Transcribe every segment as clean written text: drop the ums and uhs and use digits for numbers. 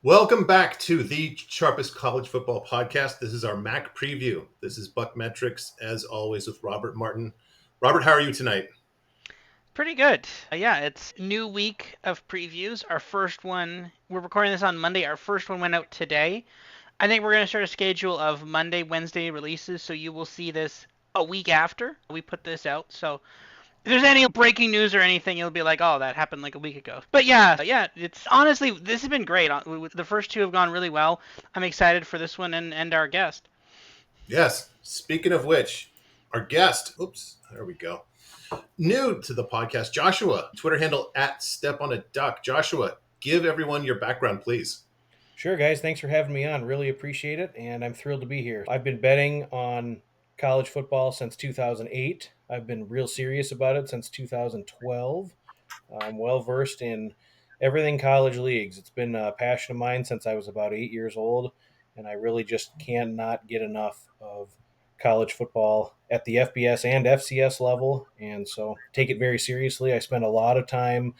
Welcome back to the Sharpest College Football Podcast. This is our MAC preview. This is BuckMetrics, as always, with Robert Martin. Robert, how are you tonight? Pretty good. Yeah, it's new week of previews. Our first one, we're recording this on Monday. Our first one went out today. I think we're going to start a schedule of Monday, Wednesday releases, so you will see this a week after we put this out. So if there's any breaking news or anything, you'll be like, oh, that happened like a week ago. But yeah, it's honestly, this has been great. The first two have gone really well. I'm excited for this one and our guest. Yes. Speaking of which, our guest, there we go. New to the podcast, Joshua, Twitter handle at Step on a Duck. Joshua, give everyone your background, please. Sure, guys. Thanks for having me on. Really appreciate it, and I'm thrilled to be here. I've been betting on college football since 2008. I've been real serious about it since 2012. I'm well versed in everything college leagues. It's been a passion of mine since I was about 8 years old, and I really just cannot get enough of college football at the FBS and FCS level. And so take it very seriously. I spend a lot of time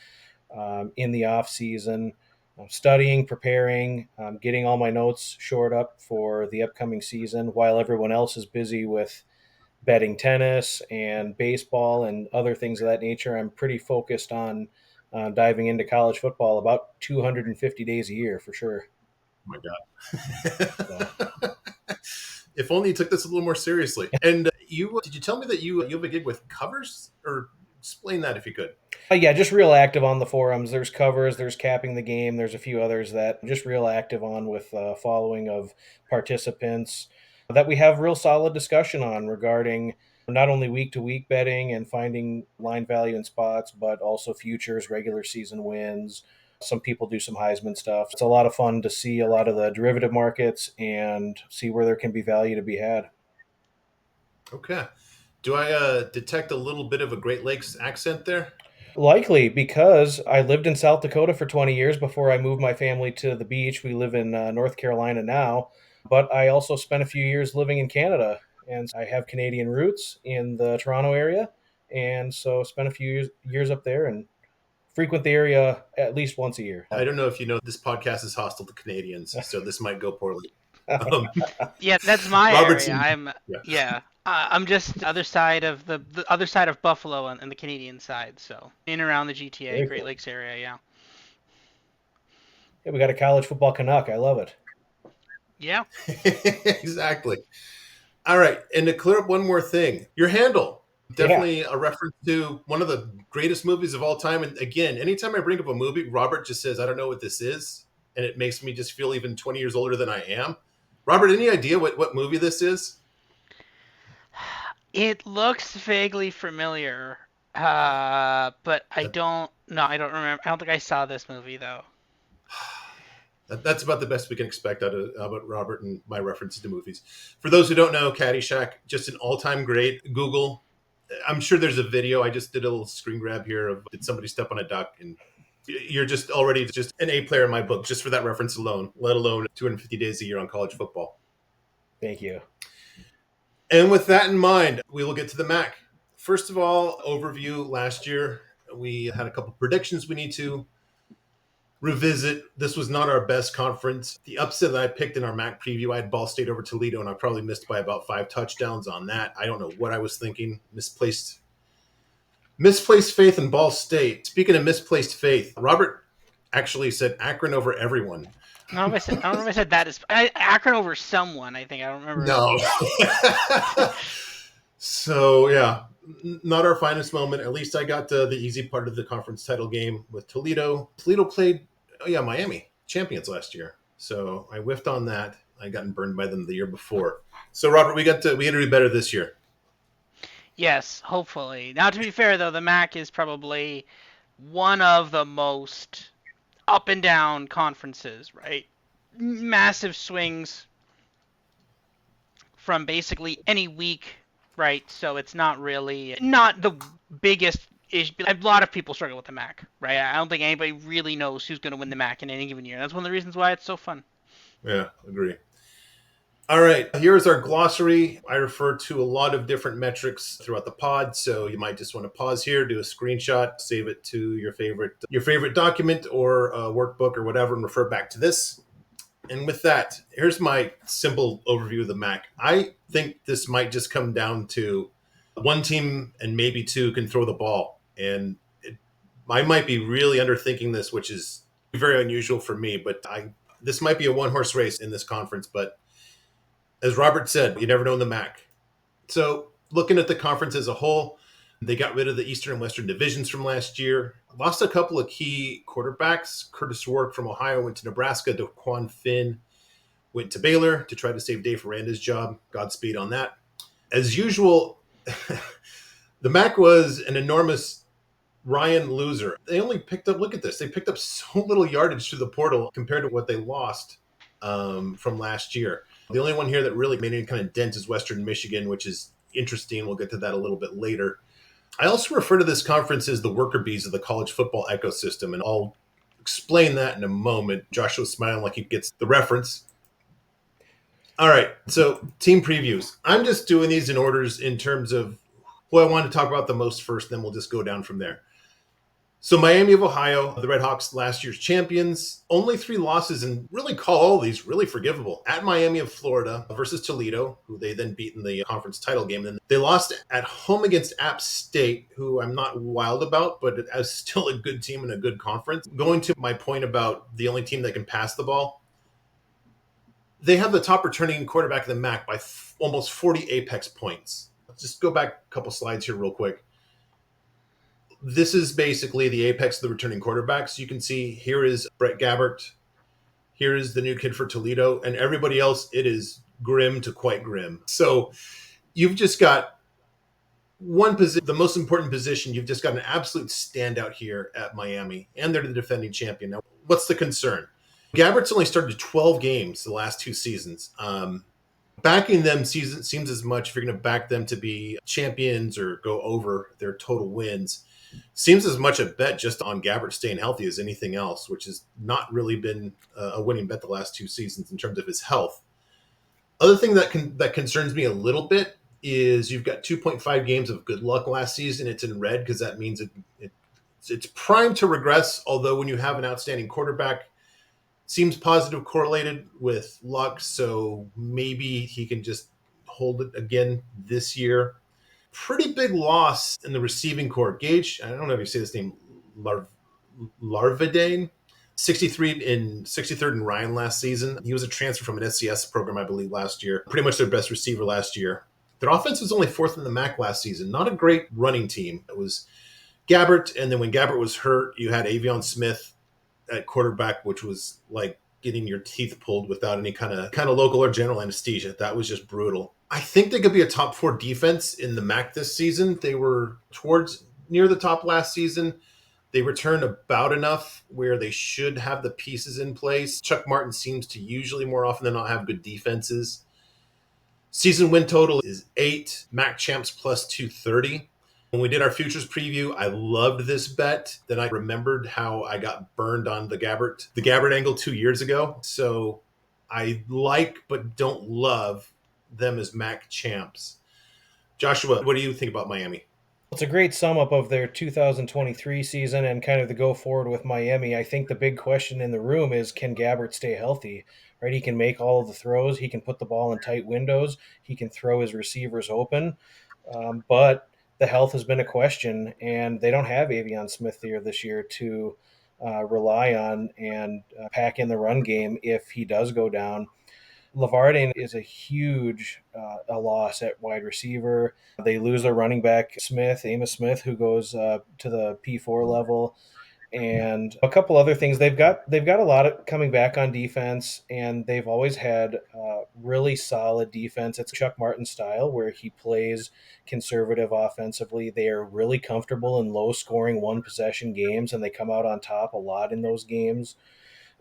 in the off season studying, preparing, getting all my notes shored up for the upcoming season while everyone else is busy with betting tennis and baseball and other things of that nature. I'm pretty focused on diving into college football about 250 days a year for sure. Oh my So, God. If only you took this a little more seriously. And you did you tell me that you have a gig with Covers? Or explain that if you could. yeah, just real active on the forums. There's covers, there's capping the game, there's a few others that I'm just real active on with following of participants that we have real solid discussion on regarding not only week to week betting and finding line value in spots, but also futures, regular season wins. Some people do some Heisman stuff. It's a lot of fun to see a lot of the derivative markets and see where there can be value to be had. Okay. Do I detect a little bit of a Great Lakes accent there? Likely because I lived in South Dakota for 20 years before I moved my family to the beach. We live in North Carolina now, but I also spent a few years living in Canada, and I have Canadian roots in the Toronto area, and so spent a few years up there and frequent the area at least once a year. I don't know if you know this podcast is hostile to Canadians, so this might go poorly. Um, Yeah, that's my area. Robertson, I'm yeah. yeah. I'm just other side of the other side of Buffalo and the Canadian side, so in and around the GTA, Very Great cool. Lakes area. Yeah. Yeah, we got a college football Canuck. I love it. Yeah. Exactly. All right, and to clear up one more thing, your handle Yeah. definitely a reference to one of the greatest movies of all time. And again, anytime I bring up a movie, Robert just says, "I don't know what this is," and it makes me just feel even 20 years older than I am. Robert, any idea what movie this is? It looks vaguely familiar, but I don't. No, I don't remember. I don't think I saw this movie though. That's about the best we can expect out of about Robert and my references to movies. For those who don't know, Caddyshack, just an all-time great. Google. I'm sure there's a video. I just did a little screen grab here of did somebody step on a duck, and you're just already just an A player in my book just for that reference alone. Let alone 250 days a year on college football. Thank you. And with that in mind, we will get to the MAC. First of all, overview last year. We had a couple predictions we need to revisit. This was not our best conference. The upset that I picked in our MAC preview, I had Ball State over Toledo, and I probably missed by about 5 touchdowns on that. I don't know what I was thinking. Misplaced faith in Ball State. Speaking of misplaced faith, Robert actually said Akron over everyone. I don't know if I said that. Akron over someone. I think I don't remember. No. So yeah, not our finest moment. At least I got the easy part of the conference title game with Toledo. Toledo played, Miami champions last year. So I whiffed on that. I gotten burned by them the year before. So Robert, we got to do better this year. Yes, hopefully. Now, to be fair though, the MAC is probably one of the most up and down conferences, right? Massive swings from basically any week, right? So it's not the biggest issue. A lot of people struggle with the MAC, right? I don't think anybody really knows who's going to win the MAC in any given year. That's one of the reasons why it's so fun. Yeah, agree. All right, here's our glossary. I refer to a lot of different metrics throughout the pod, so you might just want to pause here, do a screenshot, save it to your favorite document or workbook or whatever, and refer back to this. And with that, here's my simple overview of the MAC. I think this might just come down to one team and maybe two can throw the ball. And I might be really underthinking this, which is very unusual for me, but this might be a one horse race in this conference. But as Robert said, you never know in the MAC. So looking at the conference as a whole, they got rid of the Eastern and Western divisions from last year. Lost a couple of key quarterbacks. Curtis Warwick from Ohio went to Nebraska. DeQuan Finn went to Baylor to try to save Dave Aranda's job. Godspeed on that. As usual, the MAC was an enormous Ryan loser. They only picked up, look at this, they picked up so little yardage through the portal compared to what they lost from last year. The only one here that really made any kind of dent is Western Michigan, which is interesting. We'll get to that a little bit later. I also refer to this conference as the worker bees of the college football ecosystem, and I'll explain that in a moment. Joshua's smiling like he gets the reference. All right, so team previews. I'm just doing these in orders in terms of who I want to talk about the most first, then we'll just go down from there. So Miami of Ohio, the Redhawks, last year's champions, only 3 losses, and really call all these really forgivable. At Miami of Florida versus Toledo, who they then beat in the conference title game. And they lost at home against App State, who I'm not wild about, but as still a good team and a good conference. Going to my point about the only team that can pass the ball, they have the top returning quarterback in the MAC by almost 40 apex points. Let's just go back a couple slides here real quick. This is basically the apex of the returning quarterbacks. You can see here is Brett Gabbert. Here is the new kid for Toledo. And everybody else, it is grim to quite grim. So you've just got one position, the most important position. You've just got an absolute standout here at Miami. And they're the defending champion. Now, what's the concern? Gabbert's only started 12 games the last 2 seasons. Backing them seems as much if you're going to back them to be champions or go over their total wins. Seems as much a bet just on Gabbert staying healthy as anything else, which has not really been a winning bet the last 2 seasons in terms of his health. Other thing that concerns me a little bit is you've got 2.5 games of good luck last season. It's in red because that means it's primed to regress. Although when you have an outstanding quarterback, seems positive correlated with luck. So maybe he can just hold it again this year. Pretty big loss in the receiving core. Gage, I don't know if you say this name, Larvidane, 63rd in Ryan last season. He was a transfer from an SCS program, I believe, last year. Pretty much their best receiver last year. Their offense was only 4th in the MAC last season. Not a great running team. It was Gabbert, and then when Gabbert was hurt, you had Avion Smith at quarterback, which was like getting your teeth pulled without any kind of local or general anesthesia. That was just brutal. I think they could be a top 4 defense in the MAC this season. They were towards near the top last season. They return about enough where they should have the pieces in place. Chuck Martin seems to usually more often than not have good defenses. Season win total is 8, MAC champs plus 230. When we did our futures preview, I loved this bet. Then I remembered how I got burned on the Gabbert angle 2 years ago. So I like but don't love them as MAC champs. Joshua, what do you think about Miami? It's a great sum up of their 2023 season and kind of the go forward with Miami. I think the big question in the room is, can Gabbert stay healthy? Right, he can make all of the throws. He can put the ball in tight windows. He can throw his receivers open, but the health has been a question, and they don't have Avion Smith here this year to rely on and pack in the run game if he does go down. Lavarde is a huge a loss at wide receiver. They lose their running back Amos Smith, who goes to the P4 level, and a couple other things. They've got a lot of coming back on defense, and they've always had really solid defense. It's Chuck Martin style where he plays conservative offensively. They are really comfortable in low scoring 1 possession games, and they come out on top a lot in those games.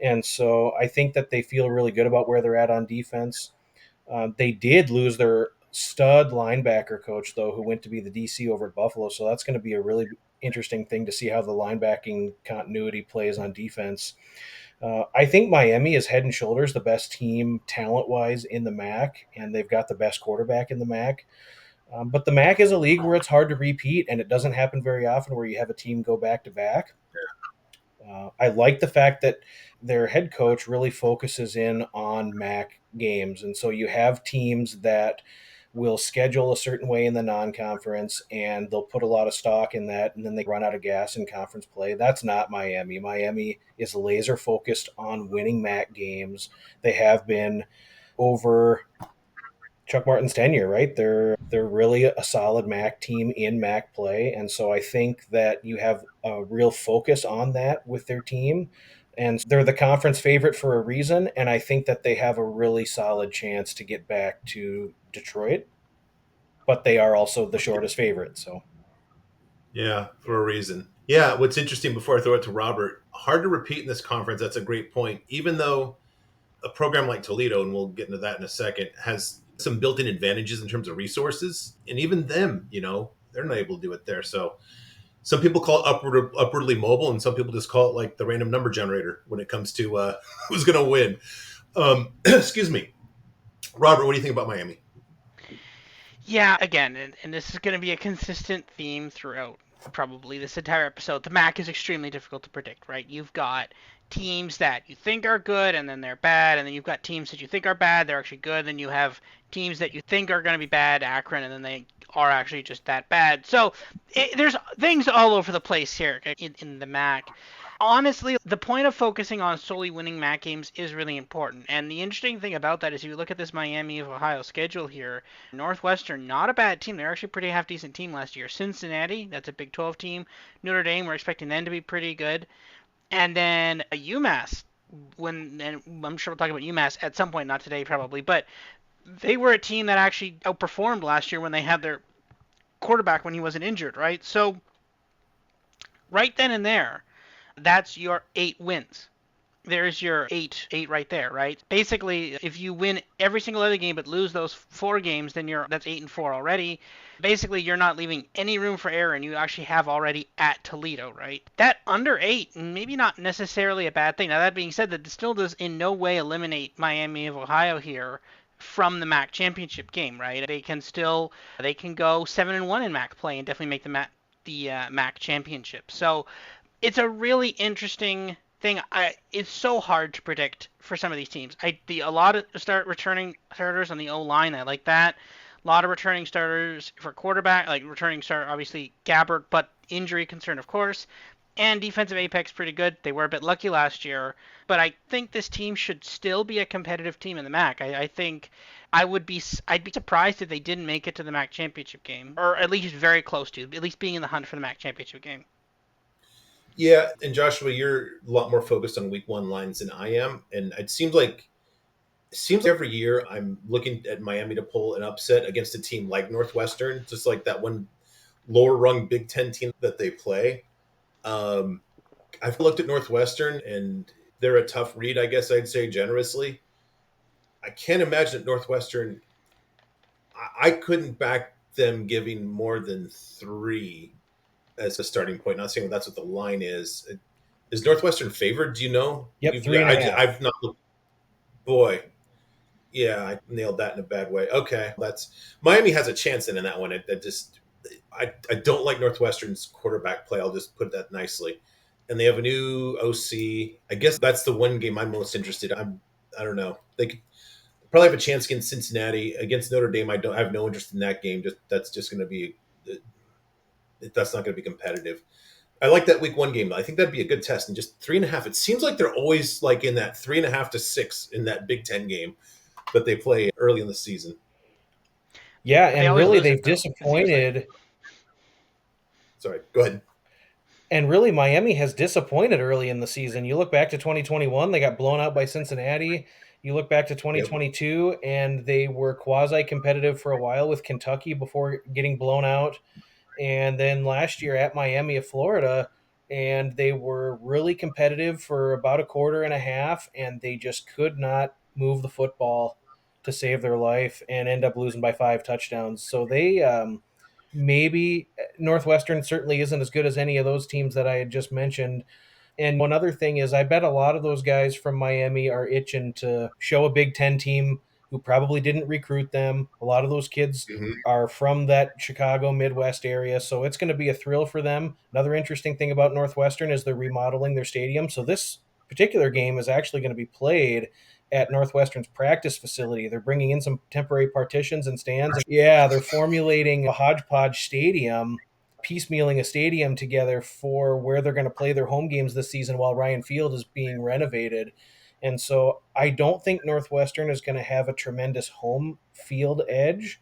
And so I think that they feel really good about where they're at on defense. They did lose their stud linebacker coach, though, who went to be the DC over at Buffalo. So that's going to be a really interesting thing to see how the linebacking continuity plays on defense. I think Miami is head and shoulders the best team talent-wise in the MAC, and they've got the best quarterback in the MAC. But the MAC is a league where it's hard to repeat, and it doesn't happen very often where you have a team go back-to-back. I like the fact that their head coach really focuses in on MAC games. And so you have teams that will schedule a certain way in the non-conference and they'll put a lot of stock in that and then they run out of gas in conference play. That's not Miami. Miami is laser focused on winning MAC games. They have been over Chuck Martin's tenure, right? They're really a solid MAC team in MAC play, and so I think that you have a real focus on that with their team, and they're the conference favorite for a reason. And I think that they have a really solid chance to get back to Detroit, but they are also the shortest favorite. So Yeah, for a reason. Yeah, what's interesting before I throw it to Robert, hard to repeat in this conference. That's a great point. Even though a program like Toledo, and we'll get into that in a second, has some built in advantages in terms of resources, and even them, they're not able to do it there. So some people call it upwardly mobile, and some people just call it like the random number generator when it comes to who's going to win. Excuse me. Robert, what do you think about Miami? Yeah, again, and this is going to be a consistent theme throughout probably this entire episode. The MAC is extremely difficult to predict, right? You've got teams that you think are good and then they're bad, and then you've got teams that you think are bad, they're actually good, then you have teams that you think are going to be bad, Akron, and then they are actually just that bad. So there's things all over the place here in the MAC. Honestly, the point of focusing on solely winning MAC games is really important. And the interesting thing about that is you look at this Miami of Ohio schedule here, Northwestern, not a bad team. They're actually a pretty half decent team last year. Cincinnati, that's a Big 12 team. Notre Dame, we're expecting them to be pretty good. And then UMass, and I'm sure we'll talk about UMass at some point, not today probably, but they were a team that actually outperformed last year when they had their quarterback when he wasn't injured, right? So right then and there, that's your 8 wins. There's your eight right there, right? Basically, if you win every single other game but lose those 4 games, then that's 8-4 already. Basically, you're not leaving any room for error, and you actually have already at Toledo, right? That under 8, maybe not necessarily a bad thing. Now that being said, that still does in no way eliminate Miami of Ohio here from the MAC championship game, right? They can go 7-1 in MAC play and definitely make the MAC championship. So it's a really interesting thing. It's so hard to predict for some of these teams. A lot of returning starters on the O line. I like that. A lot of returning starters for quarterback, like returning starter, obviously Gabbert, but injury concern, of course. And defensive apex pretty good. They were a bit lucky last year, but I think this team should still be a competitive team in the MAC. I think I'd be surprised if they didn't make it to the MAC championship game, or at least very close to, at least being in the hunt for the MAC championship game. Yeah, and Joshua, you're a lot more focused on week one lines than I am, and it seems every year I'm looking at Miami to pull an upset against a team like Northwestern, just like that one lower rung Big Ten team that they play. Um, I've looked at Northwestern, and they're a tough read, I guess I'd say generously. I can't imagine that Northwestern. I couldn't back them giving more than 3 as a starting point. Not saying that's what the line is. Is Northwestern favored? Do you know? yep, three and a half. I've not looked. Boy, yeah, I nailed that in a bad way. Okay, that's Miami has a chance in that one. I don't like Northwestern's quarterback play. I'll just put that nicely. And they have a new OC. I guess that's the one game I'm most interested in. I don't know. They could probably have a chance against Cincinnati. Against Notre Dame, I have no interest in that game. That's just going to be that's not going to be competitive. I like that week one game. I think that'd be a good test. And just 3.5. It seems like they're always like in that 3.5 to 6 in that Big Ten game that they play early in the season. Yeah, They and always really lose they've it though. It seems like. disappointed. Sorry, go ahead. And really, Miami has disappointed early in the season. You look back to 2021, they got blown out by Cincinnati. You look back to Yep. 2022, and they were quasi competitive for a while with Kentucky before getting blown out. And then last year at Miami of Florida, and they were really competitive for about a quarter and a half, and they just could not move the football to save their life and end up losing by 5 touchdowns. So maybe Northwestern certainly isn't as good as any of those teams that I had just mentioned. And one other thing is, I bet a lot of those guys from Miami are itching to show a Big Ten team who probably didn't recruit them. A lot of those kids Mhm. are from that Chicago Midwest area, so it's going to be a thrill for them. Another interesting thing about Northwestern is they're remodeling their stadium. So this particular game is actually going to be played at Northwestern's practice facility. They're bringing in some temporary partitions and stands. And yeah, they're formulating a hodgepodge stadium, piecemealing a stadium together for where they're going to play their home games this season while Ryan Field is being renovated. And so I don't think Northwestern is going to have a tremendous home field edge.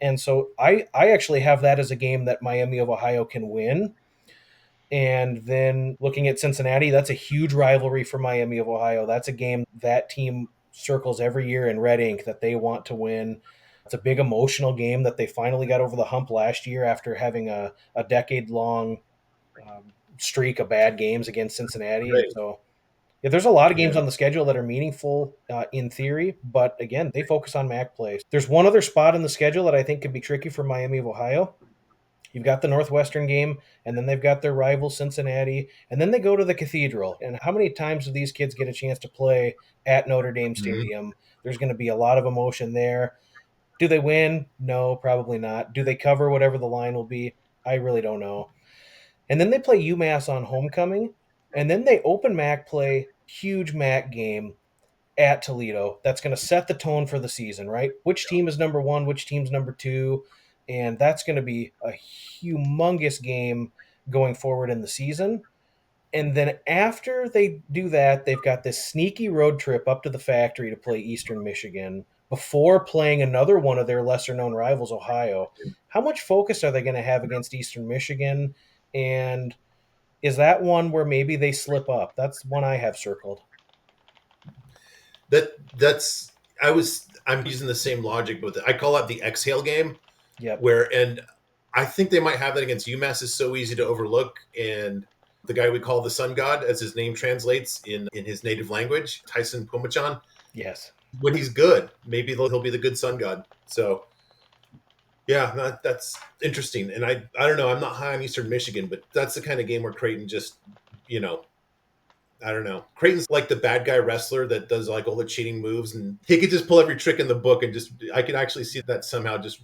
And so I actually have that as a game that Miami of Ohio can win. And then looking at Cincinnati, that's a huge rivalry for Miami of Ohio. That's a game that team circles every year in red ink that they want to win. It's a big emotional game that they finally got over the hump last year after having a decade long streak of bad games against Cincinnati. And Right. so, yeah, there's a lot of games Yeah. on the schedule that are meaningful in theory, but again, they focus on MAC play. There's one other spot in the schedule that I think could be tricky for Miami of Ohio. You've got the Northwestern game, and then they've got their rival Cincinnati, and then they go to the Cathedral. And how many times do these kids get a chance to play at Notre Dame Mhm. Stadium? There's going to be a lot of emotion there. Do they win? No, probably not. Do they cover whatever the line will be? I really don't know. And then they play UMass on homecoming, and then they open MAC play, huge MAC game at Toledo. That's going to set the tone for the season, right? Which team is number one? Which team's number two? And that's going to be a humongous game going forward in the season. And then after they do that, they've got this sneaky road trip up to the factory to play Eastern Michigan before playing another one of their lesser known rivals, Ohio. How much focus are they going to have against Eastern Michigan? And is that one where maybe they slip up? That's one I have circled. That's I'm using the same logic, but I call that the exhale game. Yep. And I think they might have that against UMass. Is so easy to overlook, and the guy we call the Sun God, as his name translates in his native language, Tyson Pomachan. Yes. When he's good, maybe he'll be the good Sun God. So yeah, that's interesting. And I don't know. I'm not high on Eastern Michigan, but that's the kind of game where Creighton just you know I don't know. Creighton's like the bad guy wrestler that does like all the cheating moves, and he could just pull every trick in the book, and just I could actually see that somehow just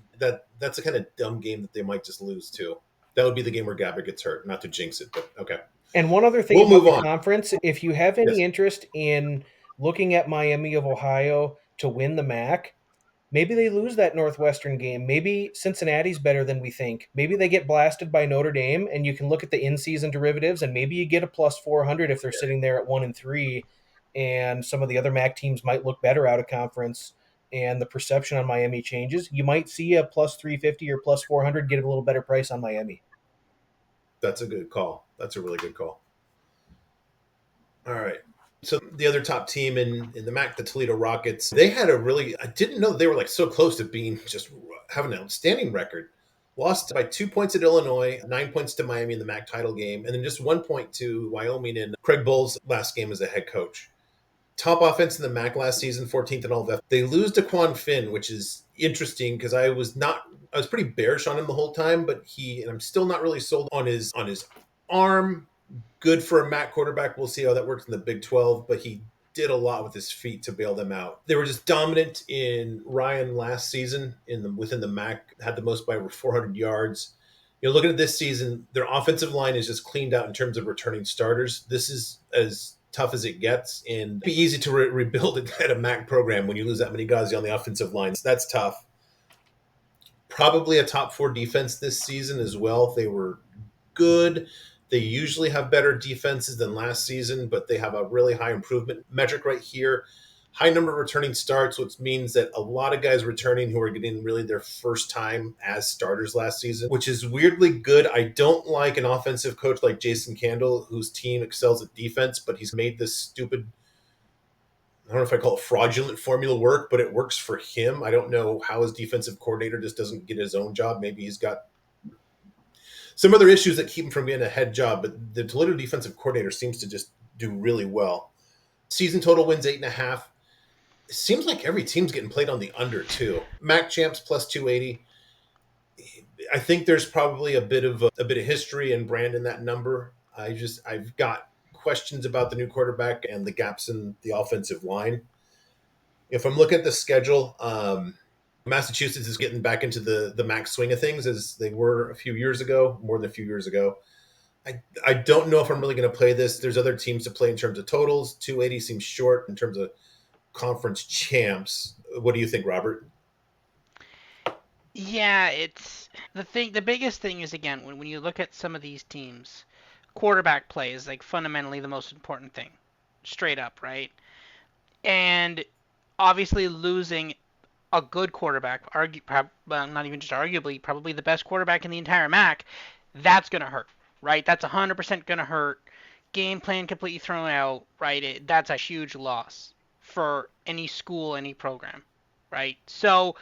that's a kind of dumb game that they might just lose to. That would be the game where Gabby gets hurt. Not to jinx it, but okay. And one other thing We'll about move the on. conference, if you have Yes. any interest in looking at Miami of Ohio to win the MAC, maybe they lose that Northwestern game. Maybe Cincinnati's better than we think. Maybe they get blasted by Notre Dame, and you can look at the in-season derivatives, and maybe you get a plus 400 if they're sitting there at 1-3, and some of the other MAC teams might look better out of conference, and the perception on Miami changes. You might see a plus 350 or plus 400 get a little better price on Miami. That's a good call. That's a really good call. All right. So the other top team in the MAC, the Toledo Rockets, they had a really I didn't know they were like so close to being just having an outstanding record. Lost by 2 points at Illinois, 9 points to Miami in the MAC title game, and then just 1 point to Wyoming in Craig Bull's last game as a head coach. Top offense in the MAC last season, 14th in all of F. They lose to Quan Finn, which is interesting because I was pretty bearish on him the whole time, but and I'm still not really sold on his arm. Good for a MAC quarterback. We'll see how that works in the Big 12, but he did a lot with his feet to bail them out. They were just dominant in Ryan last season within the MAC, had the most by over 400 yards. Looking at this season, their offensive line is just cleaned out in terms of returning starters. This is as tough as it gets, and it'd be easy to rebuild at a MAC program when you lose that many guys on the offensive line. That's tough. Probably a top four defense this season as well. They were good. They usually have better defenses than last season, but they have a really high improvement metric right here. High number of returning starts, which means that a lot of guys returning who are getting really their first time as starters last season, which is weirdly good. I don't like an offensive coach like Jason Candle, whose team excels at defense, but he's made this stupid, I don't know if I call it fraudulent formula work, but it works for him. I don't know how his defensive coordinator just doesn't get his own job. Maybe he's got some other issues that keep him from getting a head job, but the Toledo defensive coordinator seems to just do really well. Season total wins 8.5. It seems like every team's getting played on the under too. MAC champs plus 280. I think there's probably a bit of history and brand in that number. I've got questions about the new quarterback and the gaps in the offensive line. If I'm looking at the schedule, Massachusetts is getting back into the max swing of things as they were a few years ago, more than a few years ago. I don't know if I'm really going to play this. There's other teams to play in terms of totals. 280 seems short in terms of conference champs. What do you think, Robert? Yeah, it's the thing. The biggest thing is again when you look at some of these teams, quarterback play is like fundamentally the most important thing, straight up, right? And obviously losing a good quarterback, well, not even just arguably, probably the best quarterback in the entire MAC, that's gonna hurt, right? That's 100% gonna hurt. Game plan completely thrown out, right? That's a huge loss for any school, any program, right? So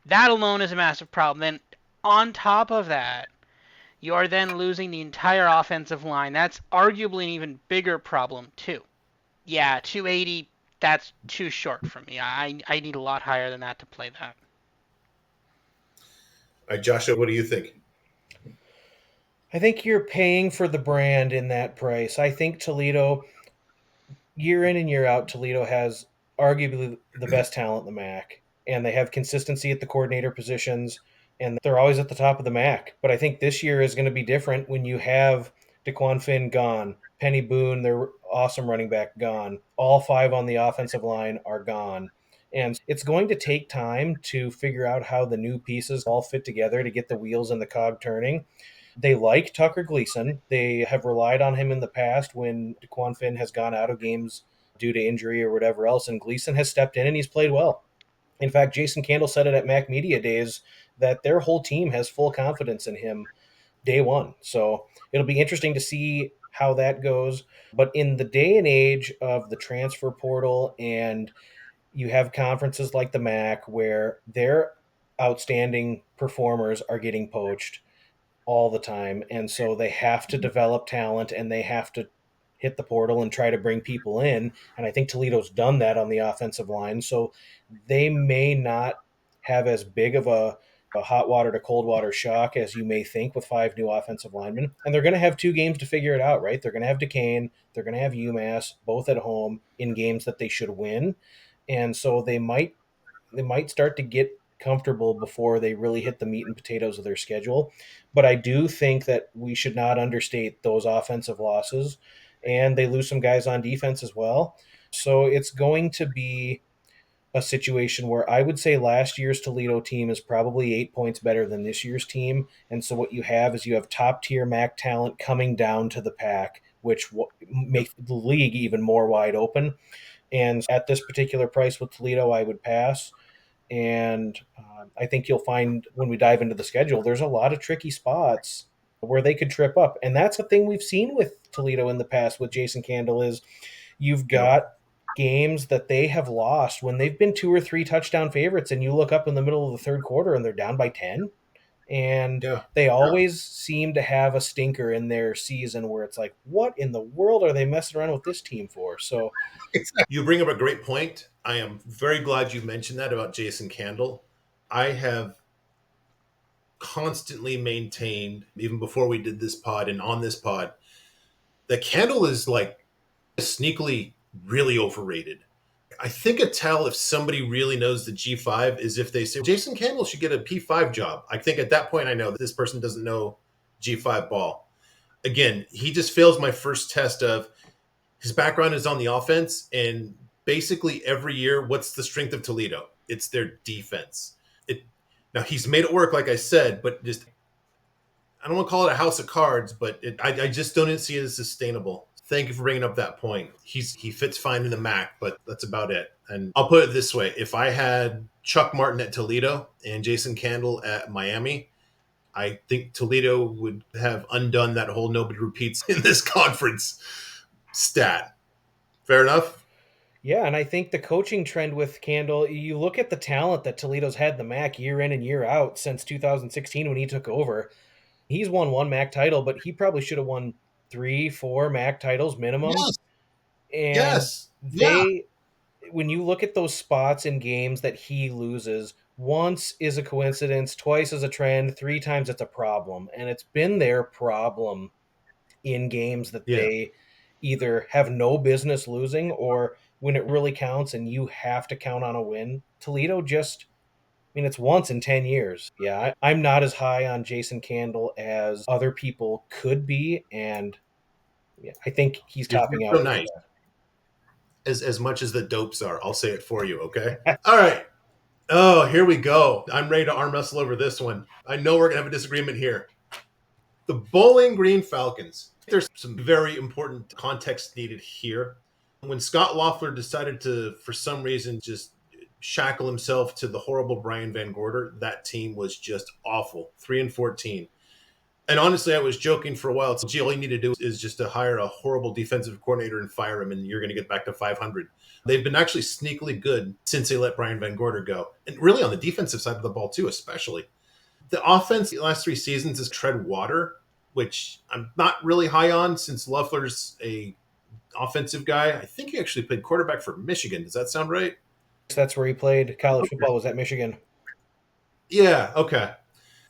that alone is a massive problem. Then on top of that, you are then losing the entire offensive line. That's arguably an even bigger problem too. Yeah, 280. That's too short for me. I need a lot higher than that to play that. All right, Joshua, what do you think? I think you're paying for the brand in that price. I think Toledo, year in and year out, Toledo has arguably the best talent in the MAC, and they have consistency at the coordinator positions, and they're always at the top of the MAC. But I think this year is going to be different when you have DeQuan Finn gone, Penny Boone, their awesome running back, gone. All five on the offensive line are gone. And so it's going to take time to figure out how the new pieces all fit together to get the wheels and the cog turning. They like Tucker Gleason. They have relied on him in the past when DeQuan Finn has gone out of games due to injury or whatever else, and Gleason has stepped in and he's played well. In fact, Jason Candle said it at Mac Media Days that their whole team has full confidence in him day one. So it'll be interesting to see how that goes. But in the day and age of the transfer portal, and you have conferences like the MAC where their outstanding performers are getting poached all the time. And so they have to develop talent and they have to hit the portal and try to bring people in. And I think Toledo's done that on the offensive line. So they may not have as big of a hot water to cold water shock as you may think with five new offensive linemen. And they're going to have two games to figure it out, right? They're going to have Duquesne, they're going to have UMass, both at home in games that they should win. And so they might start to get comfortable before they really hit the meat and potatoes of their schedule. But I do think that we should not understate those offensive losses, and they lose some guys on defense as well. So it's going to be a situation where I would say last year's Toledo team is probably 8 points better than this year's team. And so what you have is you have top tier MAC talent coming down to the pack, which makes the league even more wide open. And at this particular price with Toledo, I would pass. And I think you'll find when we dive into the schedule, there's a lot of tricky spots where they could trip up. And that's a thing we've seen with Toledo in the past with Jason Candle is you've Yep. got games that they have lost when they've been 2 or 3 touchdown favorites and you look up in the middle of the third quarter and they're down by 10. And Yeah. they always seem to have a stinker in their season where it's like, what in the world are they messing around with this team for? So You bring up a great point. I am very glad you mentioned that about Jason Candle. I have constantly maintained, even before we did this pod and on this pod, that Candle is like sneakily really overrated. I think a tell if somebody really knows the G5 is if they say Jason Campbell should get a P5 job. I think at that point I know that this person doesn't know G5 ball. Again, he just fails my first test of his background is on the offense, and basically every year, what's the strength of Toledo? It's their defense. It now he's made it work, like I said, but just I don't want to call it a house of cards, but I just don't see it as sustainable. Thank you for bringing up that point. He fits fine in the MAC, but that's about it. And I'll put it this way: if I had Chuck Martin at Toledo and Jason Candle at Miami, I think Toledo would have undone that whole nobody repeats in this conference stat. Fair enough. yeah, and I think the coaching trend with Candle, you look at the talent that Toledo's had in the MAC year in and year out since 2016 when he took over. He's won one MAC title, but he probably should have won 3, 4 MAC titles minimum. Yes. And Yes. Yeah. they, when you look at those spots in games that he loses, once is a coincidence, twice is a trend, 3 times it's a problem. And it's been their problem in games that Yeah. they either have no business losing or when it really counts and you have to count on a win, Toledo just, I mean, it's once in 10 years. Yeah, I'm not as high on Jason Candle as other people could be. And yeah, I think he's You're topping so out for nice. As much as the dopes are, I'll say it for you. Okay. All right. Oh, here we go. I'm ready to arm wrestle over this one. I know we're gonna have a disagreement here. The Bowling Green Falcons. There's some very important context needed here. When Scott Loeffler decided to, for some reason, just shackle himself to the horrible Brian Van Gorder, that team was just awful. 3-14. And honestly, I was joking for a while. So, gee, all you need to do is just to hire a horrible defensive coordinator and fire him, and you're going to get back to 500. They've been actually sneakily good since they let Brian Van Gorder go. And really on the defensive side of the ball, too, especially. The offense the last 3 seasons is tread water, which I'm not really high on since Loeffler's a offensive guy. I think he actually played quarterback for Michigan. Does that sound right? that's where he played college football, was at Michigan. Yeah, okay.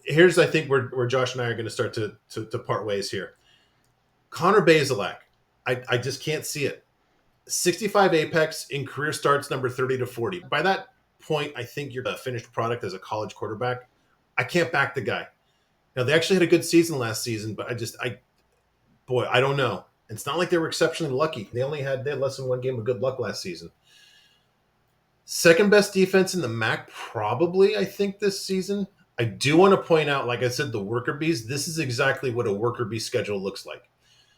Here's I think where Josh and I are going to start to part ways here. Connor Bazelak, I just can't see it. 65 apex in career starts number 30 to 40. By that point, I think you're a finished product as a college quarterback. I can't back the guy. Now they actually had a good season last season, but I don't know. It's not like they were exceptionally lucky. They had less than one game of good luck last season. Second best defense in the MAC, probably, I think, this season. I do want to point out, like I said, the worker bees. This is exactly what a worker bee schedule looks like.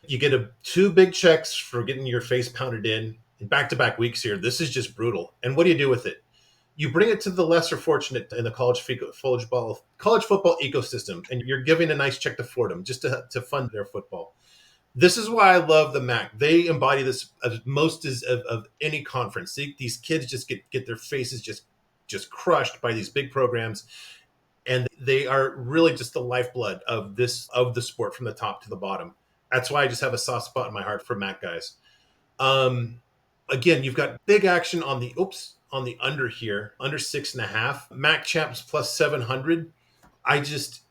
You get two big checks for getting your face pounded in back-to-back weeks here. This is just brutal. And what do you do with it? You bring it to the lesser fortunate in the college football ecosystem, and you're giving a nice check to Fordham just to fund their football. This is why I love the MAC. They embody this as most of any conference. These kids just get their faces just crushed by these big programs, and they are really just the lifeblood of the sport from the top to the bottom. That's why I just have a soft spot in my heart for MAC guys. Um, Again, you've got big action on the under here, under 6.5. MAC champs plus 700. I just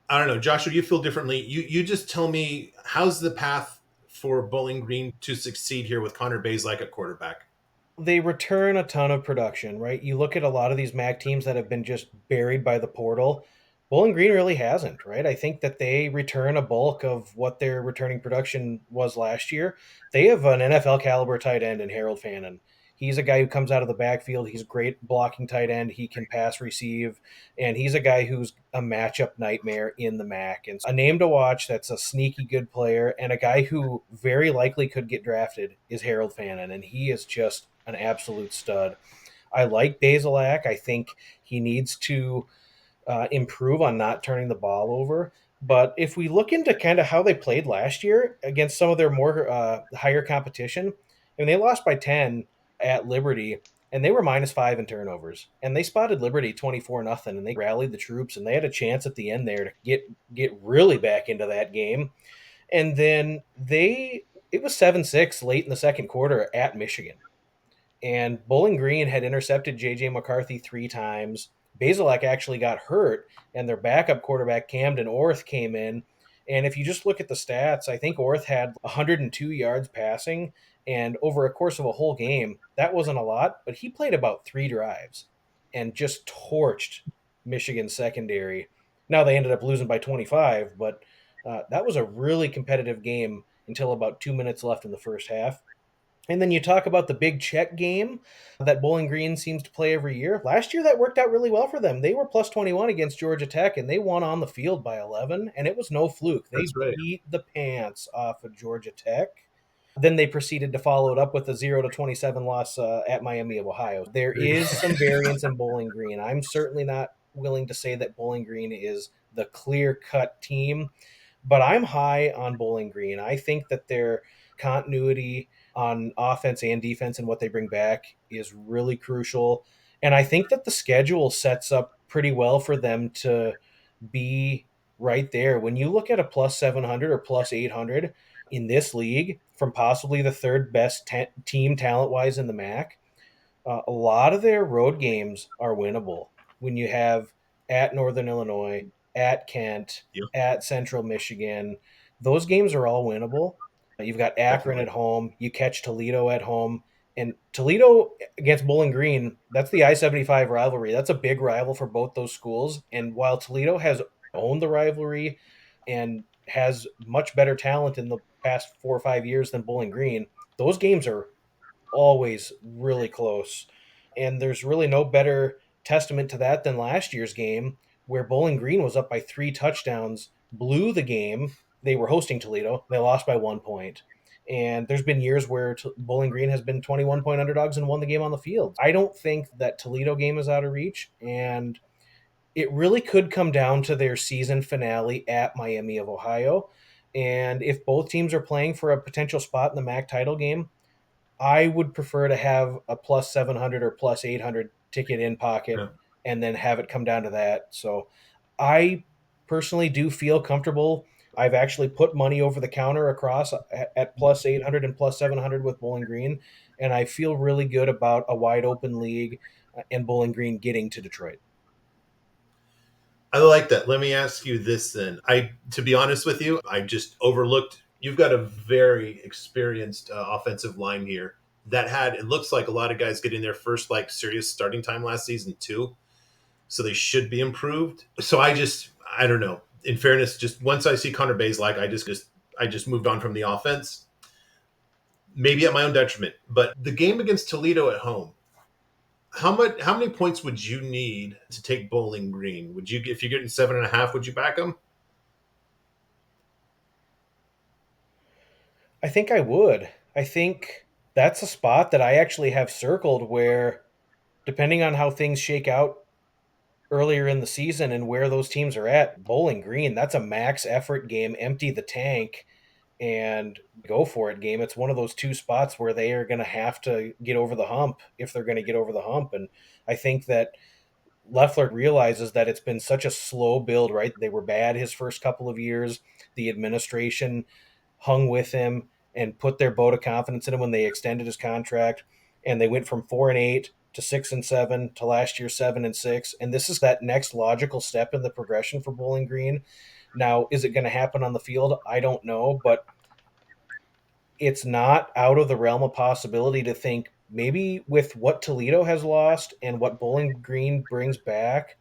I don't know, Joshua. You feel differently. You just tell me how's the path for Bowling Green to succeed here with Connor Bazelak at quarterback. They return a ton of production, right? You look at a lot of these MAC teams that have been just buried by the portal. Bowling Green really hasn't, right? I think that they return a bulk of what their returning production was last year. They have an NFL caliber tight end in Harold Fannin. He's a guy who comes out of the backfield. He's a great blocking tight end. He can pass receive, and he's a guy who's a matchup nightmare in the MAC. And a name to watch that's a sneaky good player and a guy who very likely could get drafted is Harold Fannin, and he is just an absolute stud. I like Bazelak. I think he needs to improve on not turning the ball over. But if we look into kind of how they played last year against some of their more higher competition, I mean, they lost by 10 at Liberty, and they were -5 in turnovers. And they spotted Liberty 24-0, and they rallied the troops, and they had a chance at the end there to get really back into that game. And then it was 7-6 late in the second quarter at Michigan, and Bowling Green had intercepted J.J. McCarthy 3 times. Bazelak actually got hurt, and their backup quarterback, Camden Orth, came in. And if you just look at the stats, I think Orth had 102 yards passing, and over a course of a whole game, that wasn't a lot, but he played about 3 drives and just torched Michigan's secondary. Now they ended up losing by 25, but that was a really competitive game until about 2 minutes left in the first half. And then you talk about the big check game that Bowling Green seems to play every year. Last year, that worked out really well for them. They were plus 21 against Georgia Tech, and they won on the field by 11, and it was no fluke. They That's right. beat the pants off of Georgia Tech. Then they proceeded to follow it up with a 0-27 loss at Miami of Ohio. There is some variance in Bowling Green. I'm certainly not willing to say that Bowling Green is the clear cut team, but I'm high on Bowling Green. I think that their continuity on offense and defense and what they bring back is really crucial. And I think that the schedule sets up pretty well for them to be right there. When you look at a plus 700 or plus 800 in this league from possibly the third best team talent wise in the MAC, a lot of their road games are winnable. When you have at Northern Illinois, at Kent, Yep. at Central Michigan, those games are all winnable. You've got Akron Definitely. at home. You catch Toledo at home. And Toledo against Bowling Green, that's the I-75 rivalry. That's a big rival for both those schools. And while Toledo has owned the rivalry and has much better talent in the past 4 or 5 years than Bowling Green, those games are always really close. And there's really no better testament to that than last year's game where Bowling Green was up by 3 touchdowns, blew the game. They were hosting Toledo. They lost by 1 point. And there's been years where Bowling Green has been 21-point underdogs and won the game on the field. I don't think that Toledo game is out of reach. And it really could come down to their season finale at Miami of Ohio. And if both teams are playing for a potential spot in the MAC title game, I would prefer to have a plus 700 or plus 800 ticket in pocket Yeah. and then have it come down to that. So I personally do feel comfortable. I've actually put money over the counter across at plus 800 and plus 700 with Bowling Green. And I feel really good about a wide open league and Bowling Green getting to Detroit. I like that. Let me ask you this then. To be honest with you, I just overlooked. You've got a very experienced offensive line here that had. It looks like a lot of guys getting their first like serious starting time last season too. So they should be improved. So I don't know. In fairness, just once I see Connor Bay's like, I just moved on from the offense. Maybe at my own detriment. But the game against Toledo at home, how many points would you need to take Bowling Green? Would you, if you're getting 7.5, would you back them? I think I would. I think that's a spot that I actually have circled where, depending on how things shake out earlier in the season and where those teams are at, Bowling Green, that's a max effort game, empty the tank and go for it game. It's one of those two spots where they are going to have to get over the hump if they're going to get over the hump. And I think that Leffler realizes that it's been such a slow build, right? They were bad his first couple of years. The administration hung with him and put their vote of confidence in him when they extended his contract. And they went from 4-8 to 6-7 to last year 7-6. And this is that next logical step in the progression for Bowling Green. Now, is it going to happen on the field? I don't know, but it's not out of the realm of possibility to think maybe with what Toledo has lost and what Bowling Green brings back,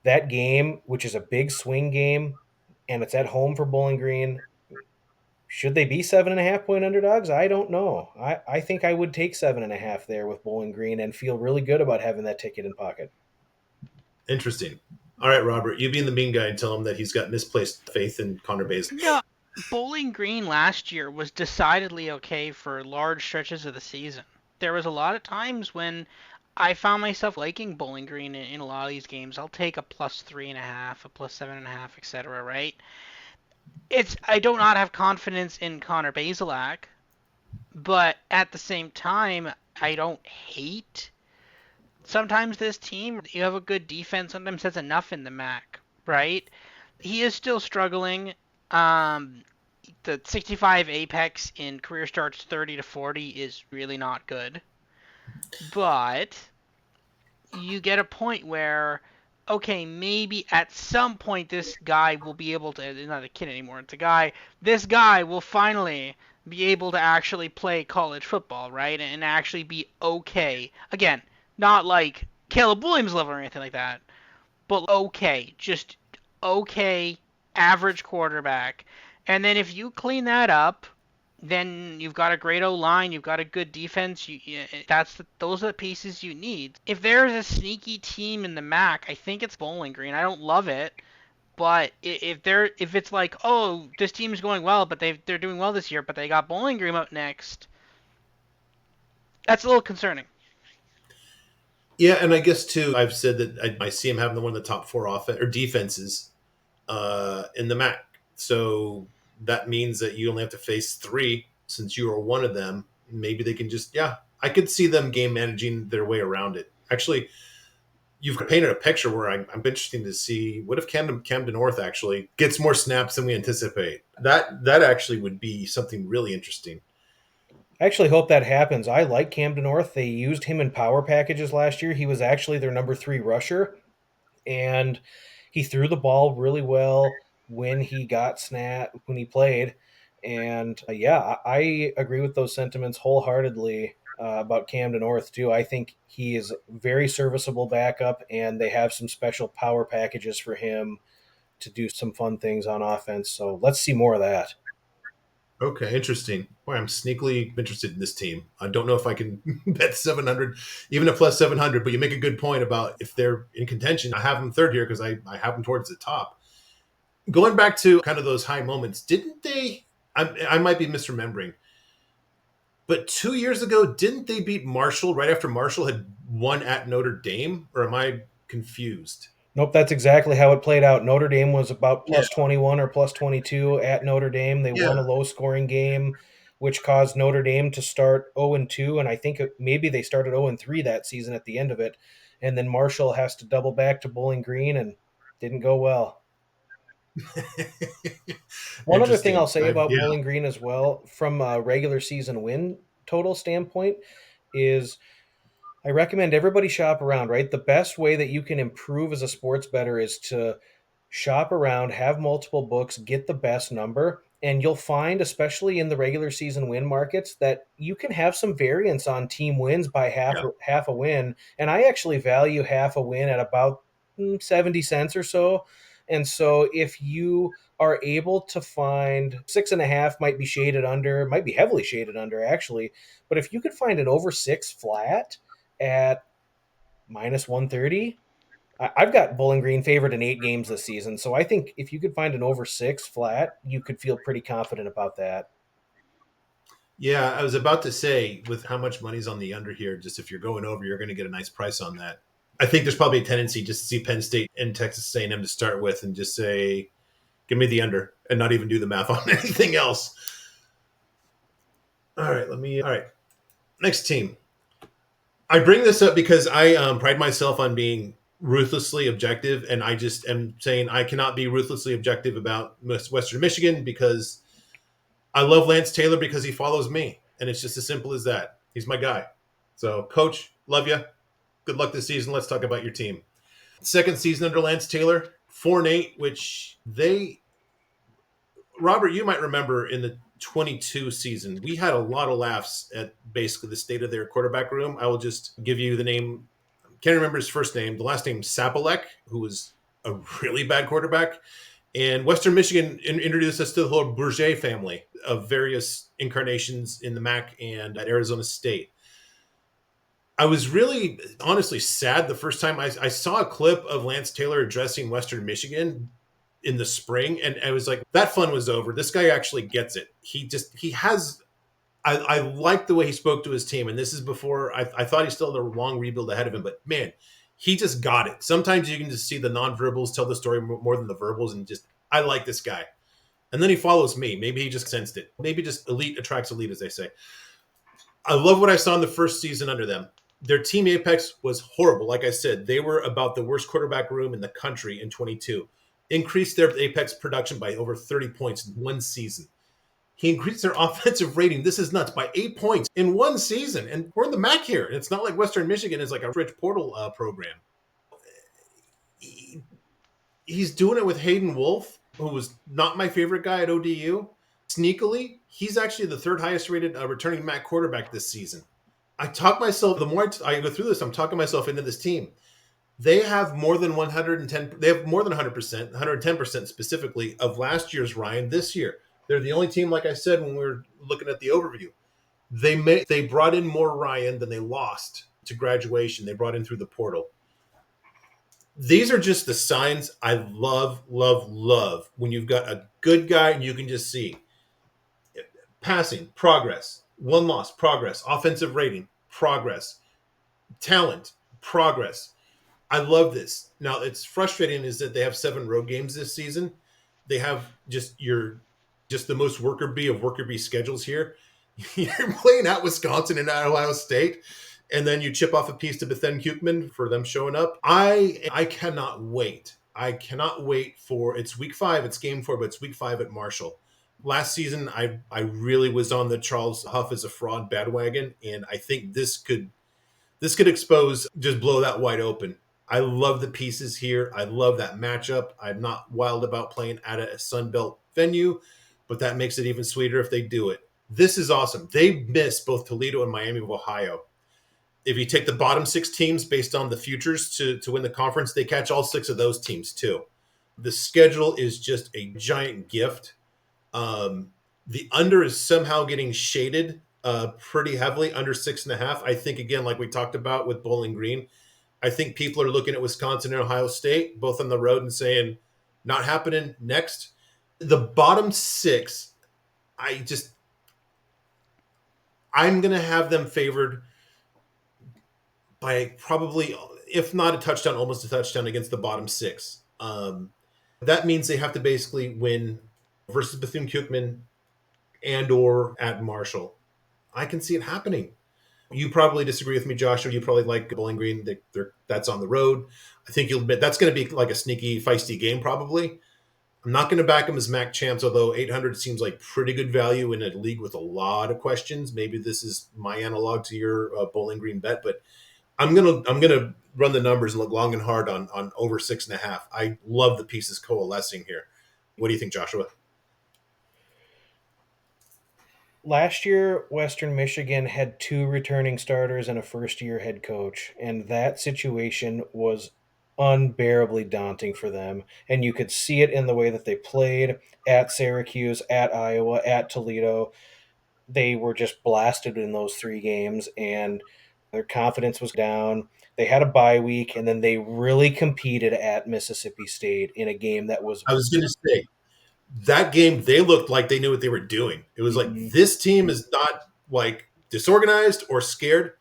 that game, which is a big swing game, and it's at home for Bowling Green, should they be 7.5 point underdogs? I don't know. I think I would take 7.5 there with Bowling Green and feel really good about having that ticket in pocket. Interesting. All right, Robert, you being the mean guy and tell him that he's got misplaced faith in Connor Bay's. No, Bowling Green last year was decidedly okay for large stretches of the season. There was a lot of times when I found myself liking Bowling Green in a lot of these games. I'll take a plus 3.5, a plus 7.5, etc. Right? I do not have confidence in Connor Bazelak, but at the same time, I don't hate. Sometimes this team, you have a good defense. Sometimes that's enough in the MAC, right? He is still struggling. Um, the 65 apex in career starts 30 to 40 is really not good. But you get a point where, okay, maybe at some point this guy will be able to, it's not a kid anymore, it's a guy, this guy will finally be able to actually play college football, right? And actually be okay. Again, not like Caleb Williams level or anything like that, but okay, just okay, average quarterback. And then if you clean that up, then you've got a great O line, you've got a good defense. Those are the pieces you need. If there's a sneaky team in the MAC, I think it's Bowling Green. I don't love it, but if it's like, oh, this team's going well, but they're doing well this year, but they got Bowling Green up next, that's a little concerning. Yeah, and I guess too, I've said that I see him having one of the top four offense or defenses in the MAC. So that means that you only have to face three since you are one of them. Maybe they can just, yeah, I could see them game managing their way around it. Actually, you've painted a picture where I'm interested to see what if Camden North actually gets more snaps than we anticipate. That actually would be something really interesting. I actually hope that happens. I like Camden North. They used him in power packages last year. He was actually their number 3 rusher, and he threw the ball really well when he got when he played. And yeah, I agree with those sentiments wholeheartedly about Camden North too. I think he is very serviceable backup, and they have some special power packages for him to do some fun things on offense. So let's see more of that. Okay, interesting. Boy, I'm sneakily interested in this team. I don't know if I can bet 700, even a plus 700, but you make a good point about if they're in contention. I have them third here because I have them towards the top. Going back to kind of those high moments, didn't they? I might be misremembering, but 2 years ago, didn't they beat Marshall right after Marshall had won at Notre Dame? Or am I confused? Nope, that's exactly how it played out. Notre Dame was about Yeah, plus 21 or plus 22 at Notre Dame. They yeah. won a low scoring game, which caused Notre Dame to start 0 and 2. And I think maybe they started 0 and 3 that season at the end of it. And then Marshall has to double back to Bowling Green and didn't go well. One other thing I'll Interesting. say about Yeah, Bowling Green as well, from a regular season win total standpoint, is I recommend everybody shop around, right? The best way that you can improve as a sports bettor is to shop around, have multiple books, get the best number, and you'll find, especially in the regular season win markets, that you can have some variance on team wins by yeah. half a win. And I actually value half a win at about 70 cents or so. And so if you are able to find 6.5, might be shaded under, might be heavily shaded under actually, but if you could find an over 6 flat at minus 130, I've got Bowling Green favored in 8 games this season, so I think if you could find an over 6 flat, you could feel pretty confident about that. Yeah, I was about to say, with how much money's on the under here, just if you're going over, you're going to get a nice price on that. I think there's probably a tendency just to see Penn State and Texas A&M to start with, and just say, "Give me the under," and not even do the math on anything else. All right, let me. All right, next team. I bring this up because I pride myself on being ruthlessly objective, and I just am saying I cannot be ruthlessly objective about Western Michigan because I love Lance Taylor because he follows me, and it's just as simple as that. He's my guy. So, Coach, love you. Good luck this season. Let's talk about your team. Second season under Lance Taylor, 4-8, which they Robert, you might remember in the 22 season, we had a lot of laughs at basically the state of their quarterback room. I will just give you the name. Can't remember his first name. The last name Sapolek, who was a really bad quarterback. And Western Michigan introduced us to the whole Bourget family of various incarnations in the MAC and at Arizona State. I was really honestly sad the first time I saw a clip of Lance Taylor addressing Western Michigan in the spring, and I was like, that fun was over. This guy actually gets it. He has. I like the way he spoke to his team, and this is before I thought he still had a long rebuild ahead of him. But man, he just got it. Sometimes you can just see the nonverbals tell the story more than the verbals, and just I like this guy. And then he follows me. Maybe he just sensed it. Maybe just elite attracts elite, as they say. I love what I saw in the first season under them. Their team apex was horrible. Like I said, they were about the worst quarterback room in the country in 22. Increased their apex production by over 30 points in one season. He increased their offensive rating. This is nuts, by 8 points in one season. And we're in the MAC here. It's not like Western Michigan is like a rich portal program. He, he's doing it with Hayden Wolf, who was not my favorite guy at ODU. Sneakily, he's actually the third highest rated returning MAC quarterback this season. I talk myself, the more I go through this, I'm talking myself into this team. They have more than 110, they have more than 100%, 110% specifically of last year's Ryan this year. They're the only team, like I said, when we were looking at the overview. They brought in more Ryan than they lost to graduation. They brought in through the portal. These are just the signs I love, love, love when you've got a good guy and you can just see passing, progress, one loss, progress, offensive rating, progress, talent, progress. I love this. Now, it's frustrating is that they have 7 road games this season. They have just the most worker bee of worker bee schedules here. You're playing at Wisconsin and at Ohio State, and then you chip off a piece to Bethune Cookman for them showing up. I cannot wait. I cannot wait for it's week 5. It's game 4, but it's week 5 at Marshall. Last season, I really was on the Charles Huff as a fraud bandwagon, and I think this could expose, just blow that wide open. I love the pieces here. I love that matchup. I'm not wild about playing at a Sun Belt venue, but that makes it even sweeter if they do it. This is awesome. They missed both Toledo and Miami of Ohio. If you take the bottom six teams based on the futures to win the conference, they catch all six of those teams too. The schedule is just a giant gift. The under is somehow getting shaded pretty heavily, under 6.5. I think, again, like we talked about with Bowling Green, I think people are looking at Wisconsin and Ohio State both on the road and saying, not happening next. The bottom six, I just, I'm going to have them favored by probably, if not a touchdown, almost a touchdown against the bottom six. That means they have to basically win versus Bethune Cookman and or at Marshall. I can see it happening. You probably disagree with me, Joshua. You probably like Bowling Green. That's on the road. I think you'll admit that's going to be like a sneaky, feisty game, probably. I'm not going to back them as MAC champs, although 800 seems like pretty good value in a league with a lot of questions. Maybe this is my analog to your Bowling Green bet, but I'm gonna run the numbers and look long and hard on over 6.5. I love the pieces coalescing here. What do you think, Joshua? Last year, Western Michigan had two returning starters and a first year head coach, and that situation was unbearably daunting for them. And you could see it in the way that they played at Syracuse, at Iowa, at Toledo. They were just blasted in those three games, and their confidence was down. They had a bye week, and then they really competed at Mississippi State in a game that was. I was going to say that game, they looked like they knew what they were doing. It was like Mhm. this team is not like disorganized or scared.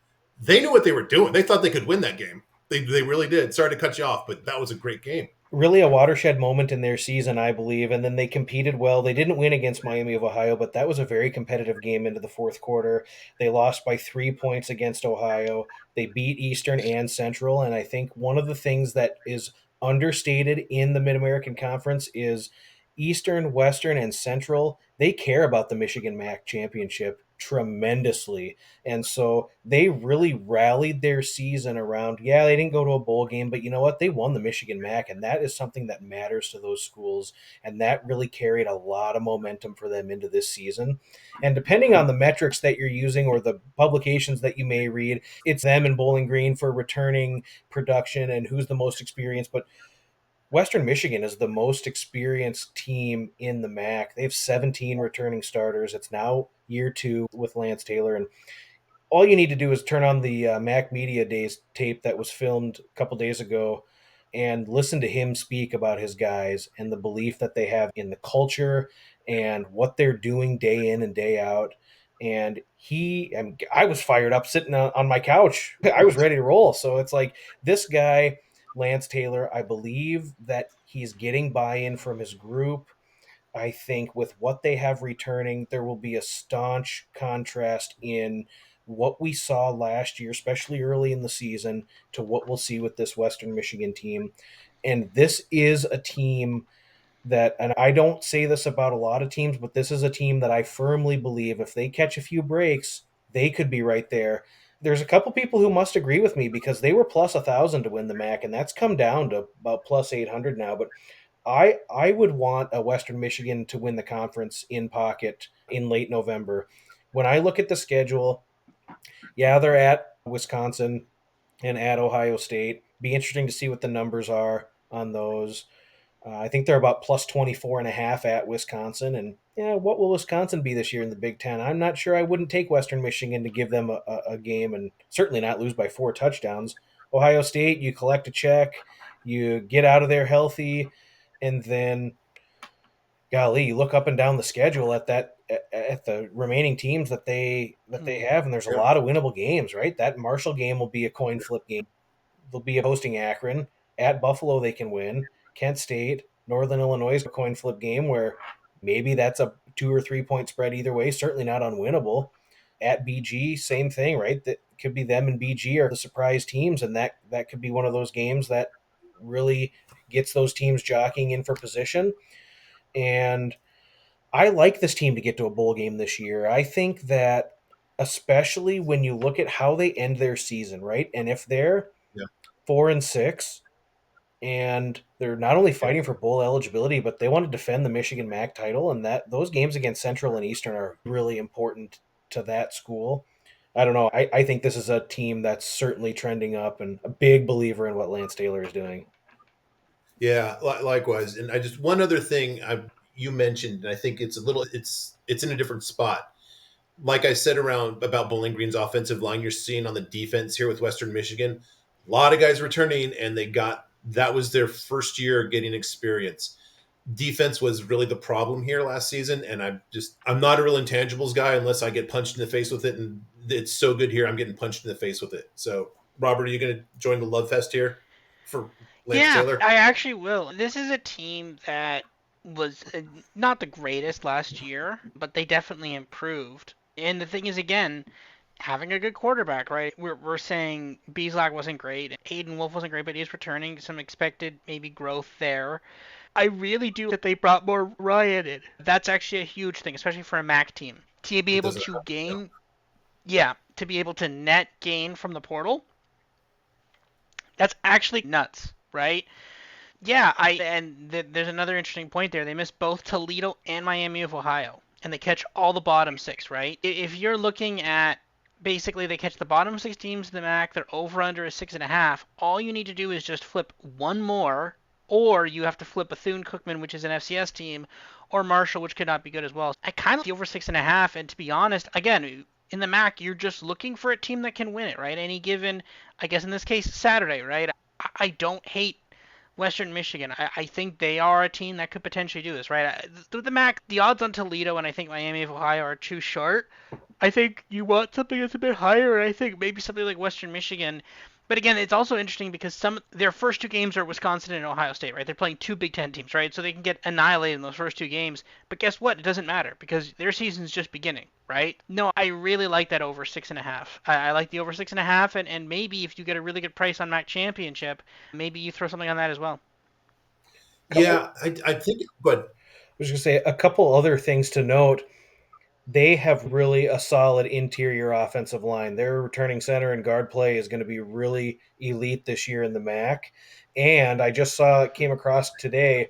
They knew what they were doing. They thought they could win that game. They really did. Sorry to cut you off, but that was a great game. Really a watershed moment in their season, I believe. And then they competed well. They didn't win against Miami of Ohio, but that was a very competitive game into the fourth quarter. They lost by 3 points against Ohio. They beat Eastern and Central. And I think one of the things that is understated in the Mid American Conference is Eastern, Western, and Central. They care about the Michigan MAC championship tremendously. And so they really rallied their season around, yeah, they didn't go to a bowl game, but you know what? They won the Michigan MAC, and that is something that matters to those schools. And that really carried a lot of momentum for them into this season. And depending on the metrics that you're using or the publications that you may read, it's them and Bowling Green for returning production and who's the most experienced. But Western Michigan is the most experienced team in the MAC. They have 17 returning starters. It's now year two with Lance Taylor, and all you need to do is turn on the Mac Media Days tape that was filmed a couple days ago and listen to him speak about his guys and the belief that they have in the culture and what they're doing day in and day out. And I was fired up sitting on my couch. I was ready to roll. So it's like this guy, Lance Taylor, I believe that he's getting buy in from his group. I think with what they have returning, there will be a staunch contrast in what we saw last year, especially early in the season, to what we'll see with this Western Michigan team. And this is a team that, and I don't say this about a lot of teams, but this is a team that I firmly believe if they catch a few breaks, they could be right there. There's a couple people who must agree with me because they were plus 1,000 to win the MAC, and that's come down to about plus 800 now. But I would want a Western Michigan to win the conference in pocket in late November. When I look at the schedule, yeah, they're at Wisconsin and at Ohio State. Be interesting to see what the numbers are on those. I think they're about plus 24 and a half at Wisconsin. And yeah, what will Wisconsin be this year in the Big Ten? I'm not sure. I wouldn't take Western Michigan to give them a game and certainly not lose by 4 touchdowns. Ohio State, you collect a check, you get out of there healthy, and then golly, you look up and down the schedule at the remaining teams that they Mm. have, and there's a Yeah. lot of winnable games, right? That Marshall game will be a coin flip game. They'll be hosting Akron at Buffalo. They can win. Kent State, Northern Illinois is a coin flip game where maybe that's a 2 or 3 point spread either way. Certainly not unwinnable. At BG, same thing, right? That could be them and BG are the surprise teams, and that could be one of those games that really gets those teams jockeying in for position. And I like this team to get to a bowl game this year. I think that especially when you look at how they end their season, right? And if they're Yeah. 4-6 and they're not only fighting for bowl eligibility, but they want to defend the Michigan MAC title, and that those games against Central and Eastern are really important to that school. I don't know. I think this is a team that's certainly trending up, and a big believer in what Lance Taylor is doing. Yeah, likewise. And I just one other thing you mentioned, and I think it's in a different spot. Like I said around about Bowling Green's offensive line, you're seeing on the defense here with Western Michigan, a lot of guys returning, and that was their first year getting experience. Defense was really the problem here last season, and I'm not a real intangibles guy unless I get punched in the face with it, and it's so good here I'm getting punched in the face with it. So, Robert, are you going to join the love fest here for Lance Yeah, Taylor? I actually will. This is a team that was not the greatest last year, but they definitely improved. And the thing is, again, having a good quarterback, right? We're saying Beaslak wasn't great, Aiden Wolf wasn't great, but he's returning. Some expected maybe growth there. I really do that they brought more Ryan in. That's actually a huge thing, especially for a MAC team. To be It able doesn't. to No. gain, yeah, to be able to net gain from the portal, that's actually nuts, right? Yeah, there's another interesting point there. They missed both Toledo and Miami of Ohio, and they catch all the bottom six, right? If you're looking at basically they catch the bottom six teams in the MAC, they're over under a 6.5. All you need to do is just flip one more, or you have to flip Bethune Cookman, which is an FCS team, or Marshall, which could not be good as well. I kind of like the over 6.5, and to be honest, again, in the MAC, you're just looking for a team that can win it, right? Any given, I guess in this case, Saturday, right? I don't hate Western Michigan. I think they are a team that could potentially do this, right? Through the MAC, the odds on Toledo and I think Miami of Ohio are too short. I think you want something that's a bit higher, and I think maybe something like Western Michigan. But again, it's also interesting because their first two games are Wisconsin and Ohio State, right? They're playing two Big Ten teams, right? So they can get annihilated in those first two games. But guess what? It doesn't matter because their season's just beginning, right? No, I really like that over 6.5. I like the over 6.5, and maybe if you get a really good price on MAC Championship, maybe you throw something on that as well. Couple, Yeah, I think, but I was going to say a couple other things to note. They have really a solid interior offensive line. Their returning center and guard play is going to be really elite this year in the MAC. And I just came across today,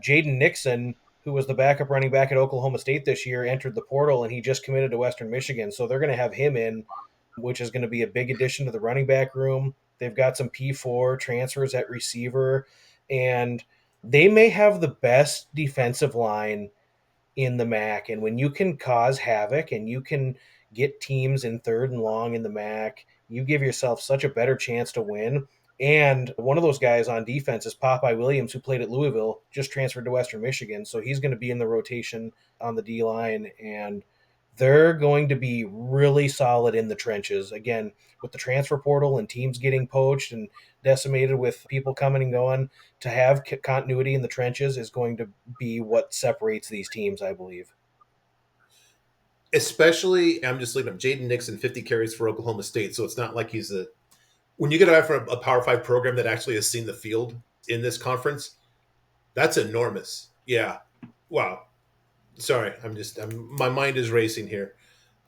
Jaden Nixon, who was the backup running back at Oklahoma State this year, entered the portal and he just committed to Western Michigan. So they're going to have him in, which is going to be a big addition to the running back room. They've got some P4 transfers at receiver, and they may have the best defensive line in the MAC. And when you can cause havoc and you can get teams in third and long in the MAC, you give yourself such a better chance to win. And one of those guys on defense is Popeye Williams, who played at Louisville, just transferred to Western Michigan. So he's going to be in the rotation on the D line. And they're going to be really solid in the trenches. Again, with the transfer portal and teams getting poached and decimated with people coming and going, to have continuity in the trenches is going to be what separates these teams, I believe. especially I'm just looking up Jaden Nixon, 50 carries for Oklahoma State. So it's not like he's a when you get a guy from a Power Five program that actually has seen the field in this conference, that's enormous. Yeah. Wow. Sorry, my mind is racing here.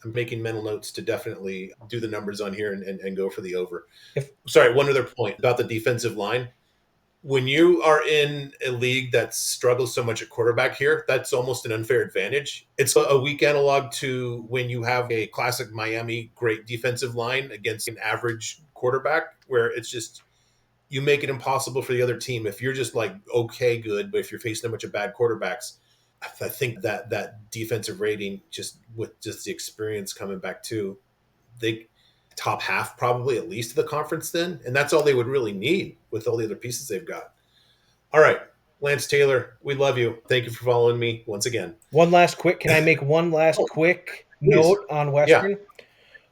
I'm making mental notes to definitely do the numbers on here and go for the over. If Sorry, one other point about the defensive line. When you are in a league that struggles so much at quarterback here, that's almost an unfair advantage. It's a weak analog to when you have a classic Miami great defensive line against an average quarterback, where it's just you make it impossible for the other team. If you're just like okay, good, but if you're facing a bunch of bad quarterbacks, I think that defensive rating, just with just the experience coming back too, they top half probably at least of the conference then, and that's all they would really need with all the other pieces they've got. All right, Lance Taylor, we love you. Thank you for following me once again. can I make one last Oh, quick please. note on Yeah. Western?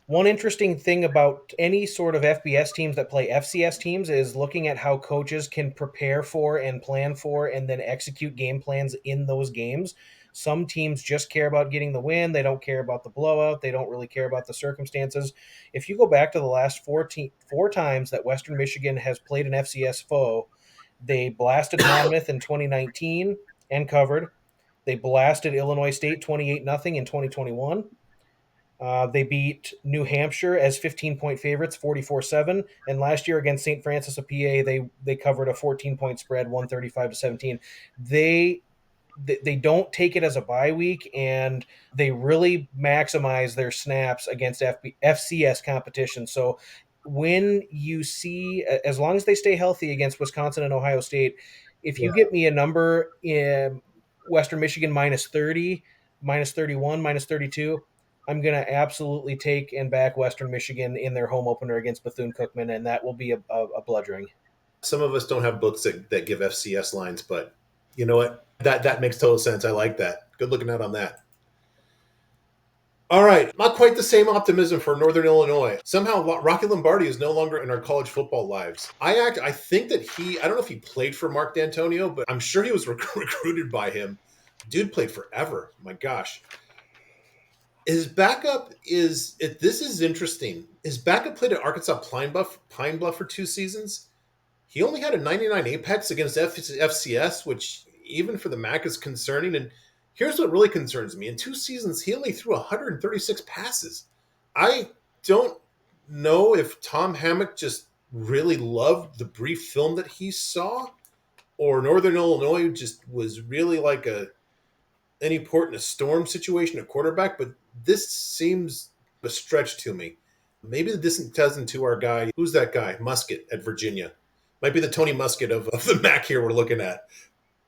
One interesting thing about any sort of FBS teams that play FCS teams is looking at how coaches can prepare for and plan for and then execute game plans in those games. Some teams just care about getting the win. They don't care about the blowout. They don't really care about the circumstances. If you go back to the last four times that Western Michigan has played an FCS foe, they blasted Monmouth in 2019 and covered. They blasted Illinois State 28-0 in 2021. They beat New Hampshire as 15-point favorites, 44-7. And last year against St. Francis of PA, they covered a 14-point spread, 135-17. They they don't take it as a bye week, and they really maximize their snaps against FCS competition. So when you see, as long as they stay healthy against Wisconsin and Ohio State, if you get me a number in Western Michigan minus 30, minus 31, minus 32, I'm going to absolutely take and back Western Michigan in their home opener against Bethune-Cookman, and that will be a bludgeoning. Some of us don't have books that give FCS lines, but you know what? That makes total sense. I like that. Good looking out on that. All right, not quite the same optimism for Northern Illinois. Somehow, Rocky Lombardi is no longer in our college football lives. I think that I don't know if he played for Mark D'Antonio, but I'm sure he was recruited by him. Dude played forever. My gosh. His backup this is interesting. His backup played at Arkansas Pine Bluff for 2 seasons. He only had a 99 apex against FCS, which even for the MAC is concerning. And here's what really concerns me. In 2 seasons, he only threw 136 passes. I don't know if Tom Hammock just really loved the brief film that he saw, or Northern Illinois just was really like any port in a storm situation at quarterback, but this seems a stretch to me. Maybe the distant cousin to our guy. Who's that guy? Musket at Virginia. Might be the Tony Musket of the MAC here we're looking at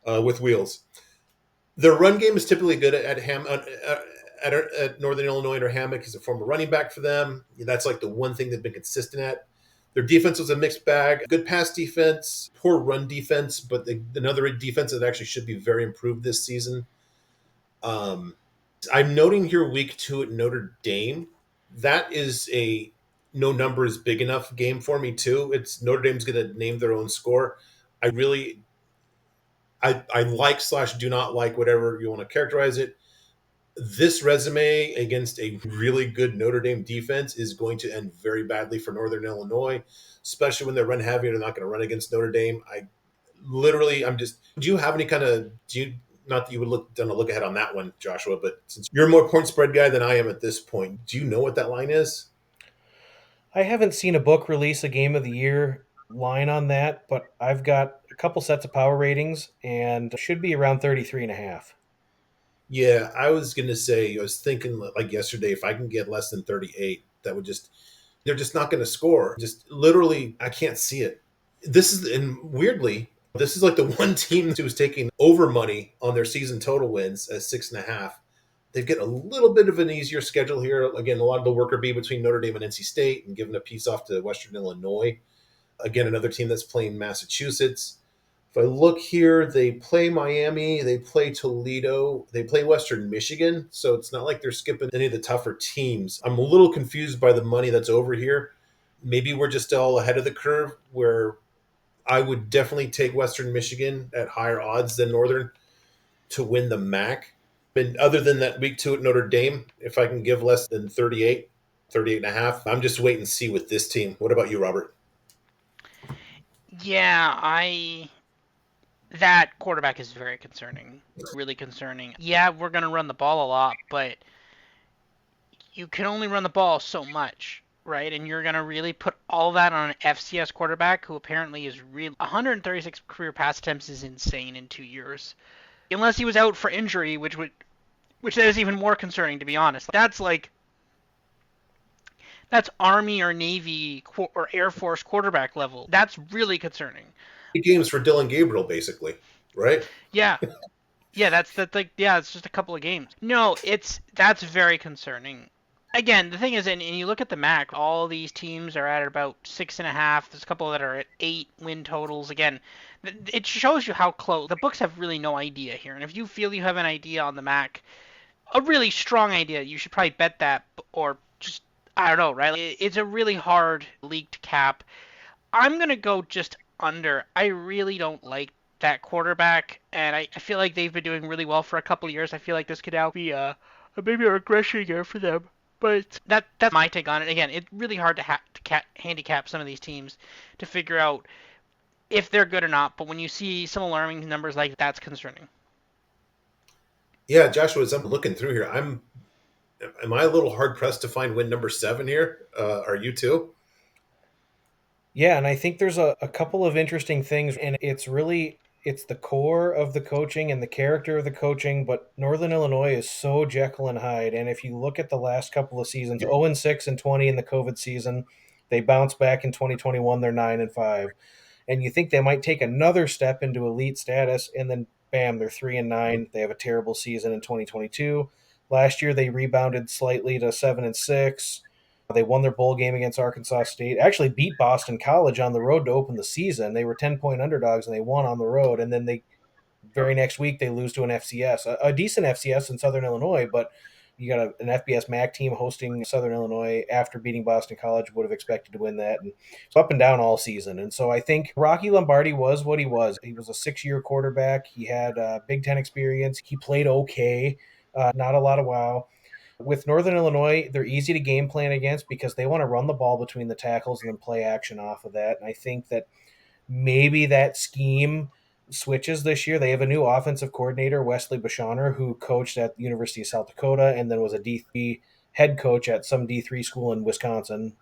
with wheels. Their run game is typically good at Northern Illinois under Hammock. He's a former running back for them. That's like the one thing they've been consistent at. Their defense was a mixed bag. Good pass defense, poor run defense, but another defense that actually should be very improved this season. I'm noting here week 2 at Notre Dame. That is no number is big enough game for me too. It's Notre Dame's going to name their own score. I like / do not like, whatever you want to characterize it. This resume against a really good Notre Dame defense is going to end very badly for Northern Illinois, especially when they're run heavy and they're not going to run against Notre Dame. Do you have any kind of, not that you would done a look ahead on that one, Joshua, but since you're a more point spread guy than I am at this point, do you know what that line is? I haven't seen a book release a game of the year line on that, but I've got a couple sets of power ratings and should be around 33 and a half. Yeah, I was going to say, I was thinking like yesterday, if I can get less than 38, they're just not going to score. Just literally, I can't see it. And weirdly, this is like the one team who's taking over money on their season total wins at 6.5. They've got a little bit of an easier schedule here. Again, a lot of the work will be between Notre Dame and NC State and giving a piece off to Western Illinois. Again, another team that's playing Massachusetts. If I look here, they play Miami, they play Toledo, they play Western Michigan. So it's not like they're skipping any of the tougher teams. I'm a little confused by the money that's over here. Maybe we're just all ahead of the curve, where I would definitely take Western Michigan at higher odds than Northern to win the MAC. And other than that week 2 at Notre Dame, if I can give less than 38, 38 and a half, I'm just wait and see with this team. What about you, Robert? Yeah, that quarterback is very concerning. Really concerning. Yeah, we're going to run the ball a lot, but you can only run the ball so much, right? And you're going to really put all that on an FCS quarterback who apparently is really 136 career pass attempts is insane in 2 years. Unless he was out for injury, which is even more concerning, to be honest. That's Army or Navy or Air Force quarterback level. That's really concerning. Games for Dylan Gabriel, basically, right? Yeah. Yeah, it's just a couple of games. No, that's very concerning. Again, the thing is, and you look at the MAC, all these teams are at about 6.5. There's a couple that are at 8 win totals. Again, it shows you how close. The books have really no idea here. And if you feel you have an idea on the MAC, a really strong idea, you should probably bet that, or just, I don't know, right? It's a really hard league to cap. I'm going to go just under. I really don't like that quarterback, and I feel like they've been doing really well for a couple of years. I feel like this could now be maybe a regression year for them. But that's my take on it. Again, it's really hard to handicap some of these teams to figure out if they're good or not. But when you see some alarming numbers like that's concerning. Yeah, Joshua, as I'm looking through here, Am I a little hard pressed to find win number 7 here? Are you too? Yeah, and I think there's a couple of interesting things, and it's the core of the coaching and the character of the coaching, but Northern Illinois is so Jekyll and Hyde. And if you look at the last couple of seasons, 0-6 and 20 in the COVID season, they bounced back in 2021, they're 9-5. And you think they might take another step into elite status, and then bam, they're 3-9. They have a terrible season in 2022. Last year they rebounded slightly to 7-6. They won their bowl game against Arkansas State. Actually beat Boston College on the road to open the season. They were 10-point underdogs and they won on the road. And then they very next week they lose to an FCS, a decent FCS in Southern Illinois, but you got an FBS MAC team hosting Southern Illinois after beating Boston College. Would have expected to win that, and it's up and down all season. And so I think Rocky Lombardi was what he was. He was a 6-year quarterback. He had Big Ten experience. He played okay, not a lot of wow. With Northern Illinois, they're easy to game plan against because they want to run the ball between the tackles and then play action off of that. And I think that maybe that scheme switches this year. They have a new offensive coordinator, Wesley Bashaner, who coached at the University of South Dakota and then was a D3 head coach at some D3 school in Wisconsin.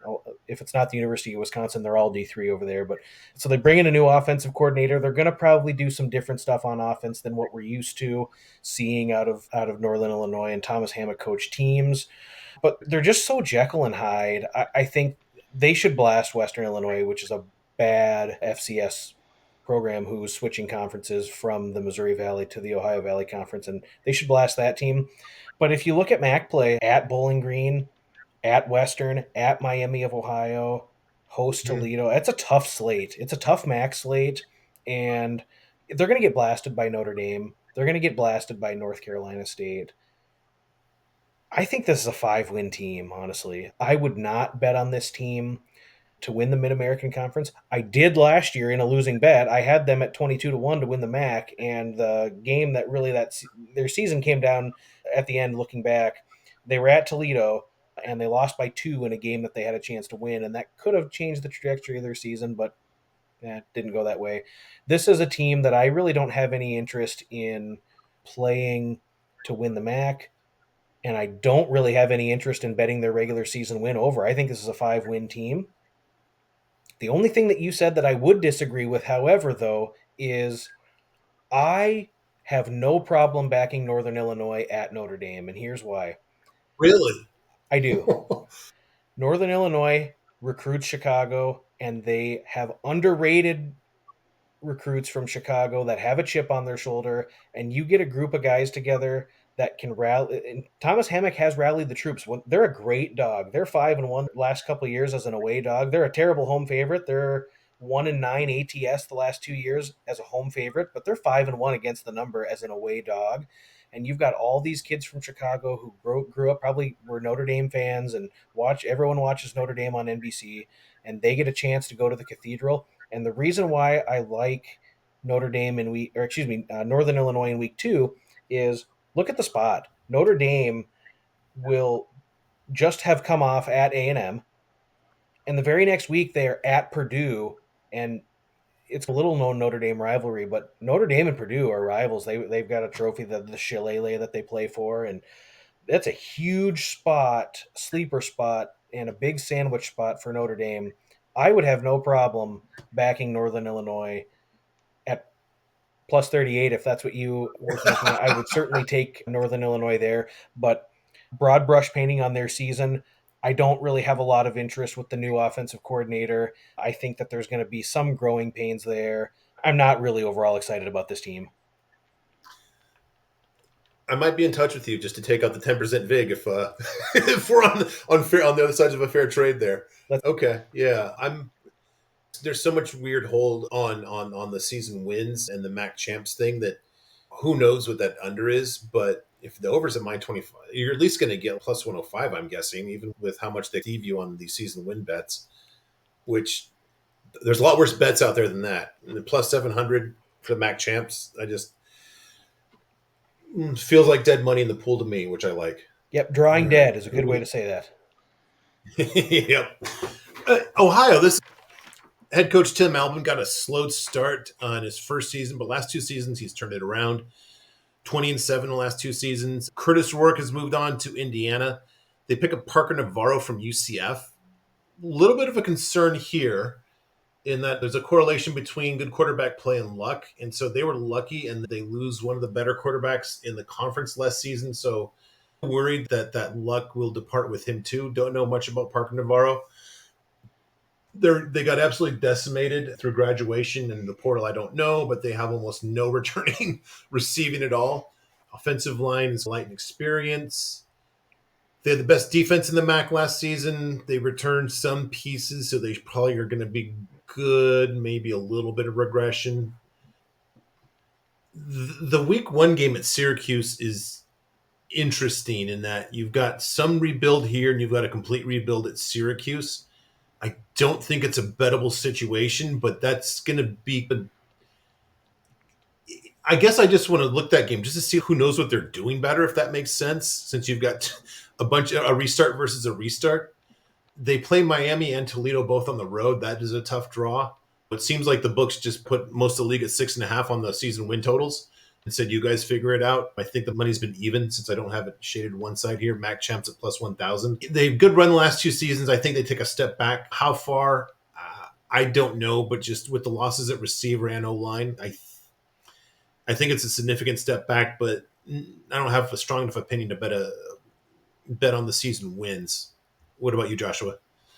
If it's not the University of Wisconsin, they're all D3 over there. But so they bring in a new offensive coordinator. They're going to probably do some different stuff on offense than what we're used to seeing out of Northern Illinois and Thomas Hammock coach teams. But they're just so Jekyll and Hyde. I think they should blast Western Illinois, which is a bad FCS program who's switching conferences from the Missouri Valley to the Ohio Valley Conference, and they should blast that team. But if you look at MAC play at Bowling Green, at Western, at Miami of Ohio, host Toledo, it's a tough slate. It's a tough MAC slate, and they're going to get blasted by Notre Dame. They're going to get blasted by North Carolina State. I think this is a 5-win team, honestly. I would not bet on this team to win the Mid American Conference. I did last year in a losing bet. I had them at 22-1 to win the MAC, and the game that really their season came down at the end. Looking back, they were at Toledo and they lost by 2 in a game that they had a chance to win, and that could have changed the trajectory of their season, but it didn't go that way. This is a team that I really don't have any interest in playing to win the MAC. And I don't really have any interest in betting their regular season win over. I think this is a 5-win team. The only thing that you said that I would disagree with, however, though, is I have no problem backing Northern Illinois at Notre Dame, and here's why. Really? I do. Northern Illinois recruits Chicago, and they have underrated recruits from Chicago that have a chip on their shoulder, and you get a group of guys together that can rally. And Thomas Hammock has rallied the troops. They're a great dog. They're 5-1 last couple of years as an away dog. They're a terrible home favorite. They're 1-9 ATS the last 2 years as a home favorite, but they're 5-1 against the number as an away dog. And you've got all these kids from Chicago who grew up, probably were Notre Dame fans, and everyone watches Notre Dame on NBC, and they get a chance to go to the Cathedral. And the reason why I like Northern Illinois in week 2 is look at the spot. Notre Dame will just have come off at A&M, and the very next week they are at Purdue, and it's a little known Notre Dame rivalry, but Notre Dame and Purdue are rivals. They've got a trophy, the Shillelagh, that they play for, and that's a huge spot, sleeper spot, and a big sandwich spot for Notre Dame. I would have no problem backing Northern Illinois at plus 38 if that's what you were thinking. I would certainly take Northern Illinois there, but broad brush painting on their season, I don't really have a lot of interest with the new offensive coordinator. I think that there's going to be some growing pains there. I'm not really overall excited about this team. I might be in touch with you just to take out the 10% vig if if we're on the other sides of a fair trade there. Okay, yeah, there's so much weird hold on the season wins and the MAC champs thing that who knows what that under is, but if the over's at -25, you're at least going to get plus 105, I'm guessing, even with how much they leave you on these season win bets, which there's a lot worse bets out there than that. And the plus 700 for the MAC champs, I just feels like dead money in the pool to me, which I like. Yep, drawing dead is a good way to say that. Yep. Ohio, this head coach Tim Albin got a slow start on his first season, but last 2 seasons he's turned it around. 20-7 the last 2 seasons. Curtis Rourke has moved on to Indiana. They pick up Parker Navarro from UCF. A little bit of a concern here in that there's a correlation between good quarterback play and luck. And so they were lucky and they lose one of the better quarterbacks in the conference last season. So worried that that luck will depart with him too. Don't know much about Parker Navarro. They got absolutely decimated through graduation and the portal. I don't know, but they have almost no returning receiving at all. Offensive line is light in experience. They had the best defense in the MAC last season. They returned some pieces, so they probably are going to be good. Maybe a little bit of regression. The week one game at Syracuse is interesting in that you've got some rebuild here and you've got a complete rebuild at Syracuse. I don't think it's a bettable situation, but that's going to be. I guess I just want to look that game just to see who knows what they're doing better, if that makes sense. Since you've got a restart versus a restart, they play Miami and Toledo both on the road. That is a tough draw. It seems like the books just put most of the league at 6.5 on the season win totals and said, you guys figure it out. I think the money's been even since I don't have it shaded one side here. Mac Champs at plus 1,000. They've good run the last 2 seasons. I think they take a step back. How far? I don't know, but just with the losses at receiver and O-line, I think it's a significant step back, but I don't have a strong enough opinion to bet on the season wins. What about you, Joshua?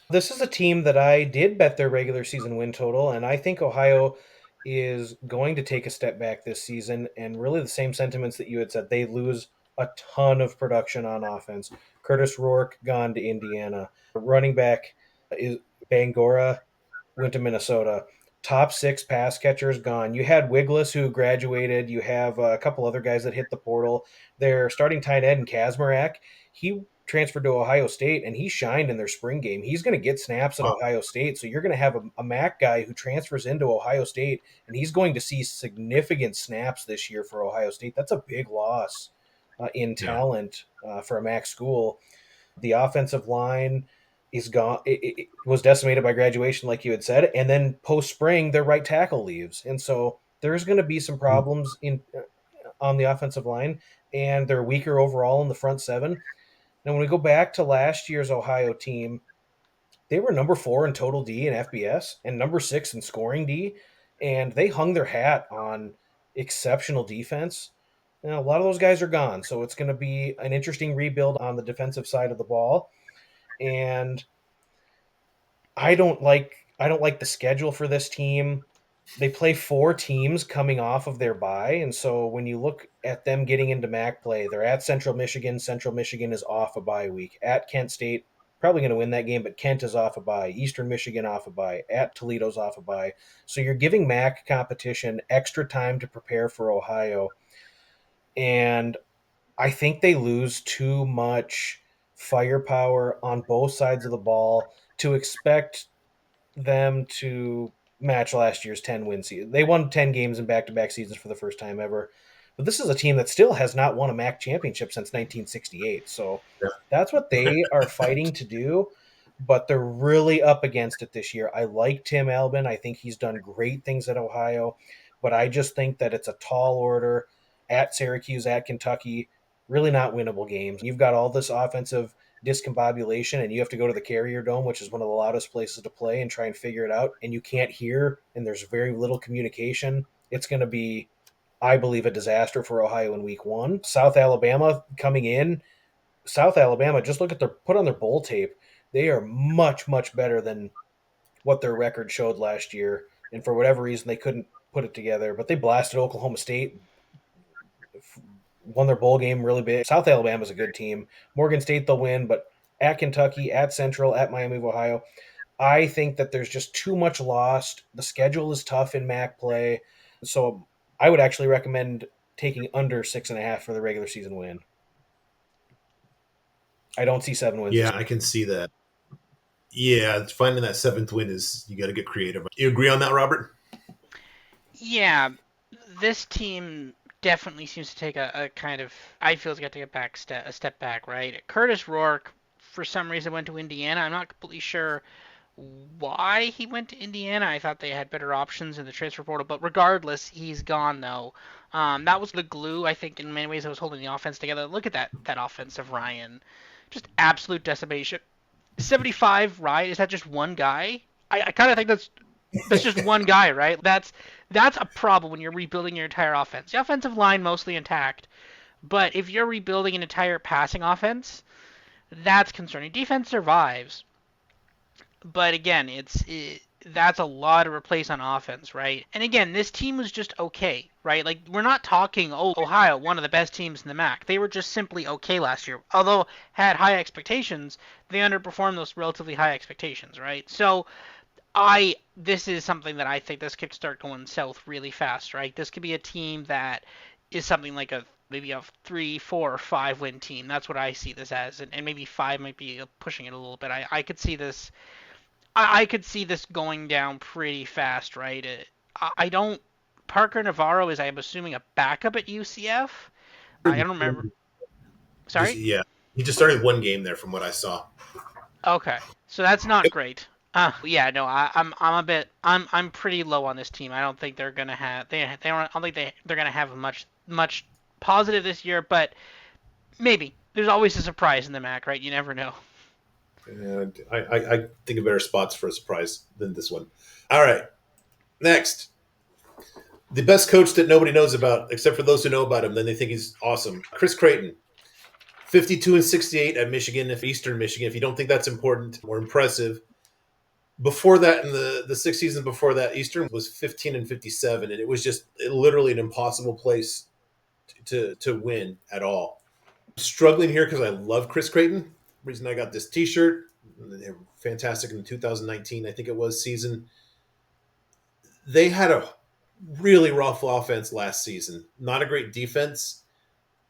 This is a team that I did bet their regular season win total, and I think Ohio is going to take a step back this season. And really, the same sentiments that you had said. They lose a ton of production on offense. Curtis Rourke gone to Indiana. Running back is Bangora went to Minnesota. Top six pass catchers gone. You had Wiggless who graduated. You have a couple other guys that hit the portal. Their starting tight end, Kazmarek, he transferred to Ohio State and he shined in their spring game. He's going to get snaps at Wow. Ohio State. So you're going to have a MAC guy who transfers into Ohio State and he's going to see significant snaps this year for Ohio State. That's a big loss in Yeah. talent for a MAC school. The offensive line is gone. It was decimated by graduation, like you had said, and then post spring, their right tackle leaves, and so there's going to be some problems in on the offensive line, and they're weaker overall in the front seven. Now, when we go back to last year's Ohio team, they were number 4 in total D and FBS and number 6 in scoring D, and they hung their hat on exceptional defense. Now, a lot of those guys are gone, so it's going to be an interesting rebuild on the defensive side of the ball. And I don't like the schedule for this team. They play 4 teams coming off of their bye, and so when you look at them getting into MAC play, they're at Central Michigan. Central Michigan is off a bye week. At Kent State, probably going to win that game, but Kent is off a bye. Eastern Michigan off a bye. At Toledo's off a bye. So you're giving MAC competition extra time to prepare for Ohio, and I think they lose too much firepower on both sides of the ball to expect them to match last year's 10 win season. They won 10 games in back to back seasons for the first time ever. But this is a team that still has not won a MAC championship since 1968. So that's what they are fighting to do. But they're really up against it this year. I like Tim Albin. I think he's done great things at Ohio. But I just think that it's a tall order at Syracuse, at Kentucky, really not winnable games. You've got all this offensive discombobulation and you have to go to the Carrier Dome, which is one of the loudest places to play, and try and figure it out, and you can't hear and there's very little communication. It's going to be, I believe, a disaster for Ohio in week one. South Alabama coming in. South Alabama, just look at their put on their bowl tape. They are much, much better than what their record showed last year. And for whatever reason, they couldn't put it together. But they blasted Oklahoma State, won their bowl game really big. South Alabama's a good team. Morgan State they'll win, but at Kentucky, at Central, at Miami of Ohio, I think that there's just too much lost. The schedule is tough in MAC play, so I would actually recommend taking under 6.5 for the regular season win. I don't see 7 wins. Yeah, I can see that. Yeah, finding that seventh win is you got to get creative. You agree on that, Robert? Yeah, this team definitely seems to take a kind of, I feel it's got to take a step back, right? Curtis Rourke, for some reason, went to Indiana. I'm not completely sure why he went to Indiana. I thought they had better options in the transfer portal, but regardless, he's gone though. That was the glue, I think, in many ways that was holding the offense together. Look at that offensive Ryan. just absolute decimation. 75, right? Is that just one guy? I kind of think that's just one guy, right? That's a problem when you're rebuilding your entire offense. The offensive line mostly intact, but if you're rebuilding an entire passing offense, that's concerning. Defense survives, but again, that's a lot to replace on offense, right? And again, this team was just okay, right? Like we're not talking Ohio, one of the best teams in the MAC. They were just simply okay last year. Although had high expectations, they underperformed those relatively high expectations, right? So I this is something that I think this could start going south really fast, right? This could be a team that is something like a maybe a 3, 4, or 5 win team. That's what I see this as, and maybe five might be pushing it a little bit. I could see this I could see this going down pretty fast, right? I don't. Parker Navarro is, I'm assuming, a backup at UCF. I don't remember. Just Sorry. yeah, he just started one game there from what I saw. Okay, so that's not great. Yeah, no, I'm a bit, I'm pretty low on this team. I don't think they're gonna have, they don't, I don't think they're gonna have much positive this year, but maybe. There's always a surprise in the MAC, right? You never know. And I think of better spots for a surprise than this one. All right, next. The best coach that nobody knows about, except for those who know about him, then they think he's awesome. Chris Creighton, 52-68 at Michigan, if Eastern Michigan. If you don't think that's important or impressive, before that, in the 6 seasons before that, Eastern was 15-57, and it was just literally an impossible place to win at all. I'm struggling here because I love Chris Creighton. Reason I got this T-shirt, they were fantastic in the 2019, I think it was, season. They had a really rough offense last season. Not a great defense,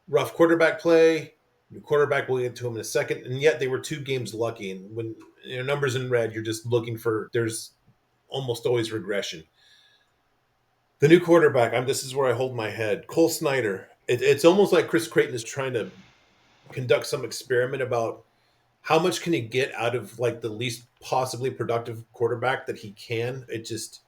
rough quarterback play. New quarterback, we'll get to him in a second. And yet they were 2 games lucky. And when numbers in red, you're just looking for, there's almost always regression. The new quarterback, this is where I hold my head. Cole Snyder. It's almost like Chris Creighton is trying to conduct some experiment about how much can he get out of like the least possibly productive quarterback that he can. It just,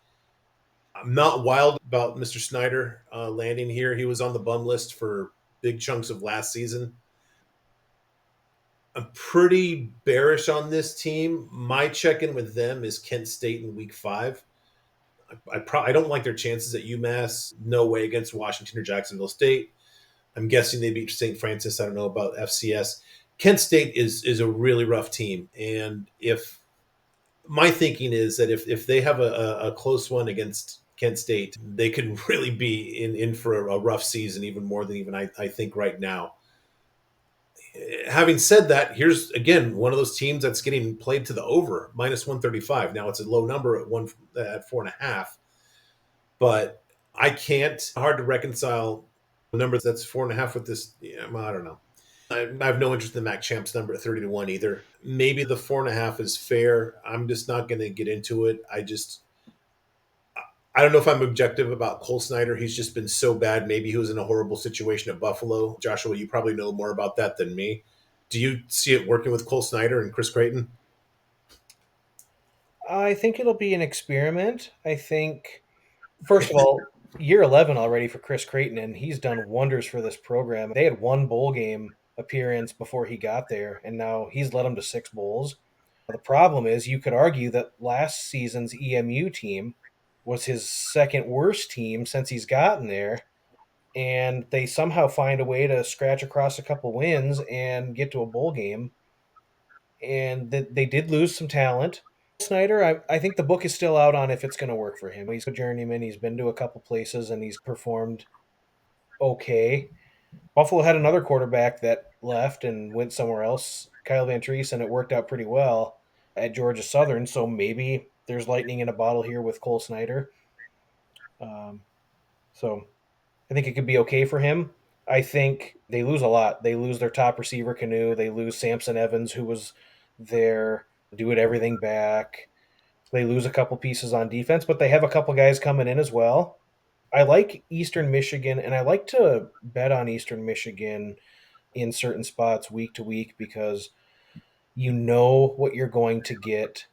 I'm not wild about Mr. Snyder landing here. He was on the bum list for big chunks of last season. I'm pretty bearish on this team. My check-in with them is Kent State in Week 5. I don't like their chances at UMass. No way against Washington or Jacksonville State. I'm guessing they beat St. Francis. I don't know about FCS. Kent State is a really rough team, and if my thinking is that if they have a close one against Kent State, they could really be in for a rough season, even more than even I think right now. Having said that, here's again one of those teams that's getting played to the over -135. Now it's a low number at 4.5, but I can't. Hard to reconcile the number that's 4.5 with this. Yeah, I don't know. I have no interest in the Mac Champs number at 30-1 either. Maybe the 4.5 is fair. I'm just not going to get into it. I don't know if I'm objective about Cole Snyder. He's just been so bad. Maybe he was in a horrible situation at Buffalo. Joshua, you probably know more about that than me. Do you see it working with Cole Snyder and Chris Creighton? I think it'll be an experiment. I think, first of all, year 11 already for Chris Creighton, and he's done wonders for this program. They had one bowl game appearance before he got there, and now he's led them to 6 bowls. The problem is, you could argue that last season's EMU team was his second worst team since he's gotten there, and they somehow find a way to scratch across a couple wins and get to a bowl game. And they did lose some talent. Snyder, I think the book is still out on if it's going to work for him. He's a journeyman. He's been to a couple places and he's performed okay. Buffalo had another quarterback that left and went somewhere else, Kyle Van Treese, and it worked out pretty well at Georgia Southern. So maybe there's lightning in a bottle here with Cole Snyder. Um, so I think it could be okay for him. I think they lose a lot. They lose their top receiver, Canoe. They lose Samson Evans, who was there, do it everything back. They lose a couple pieces on defense, but they have a couple guys coming in as well. I like Eastern Michigan, and I like to bet on Eastern Michigan in certain spots week to week because you know what you're going to get.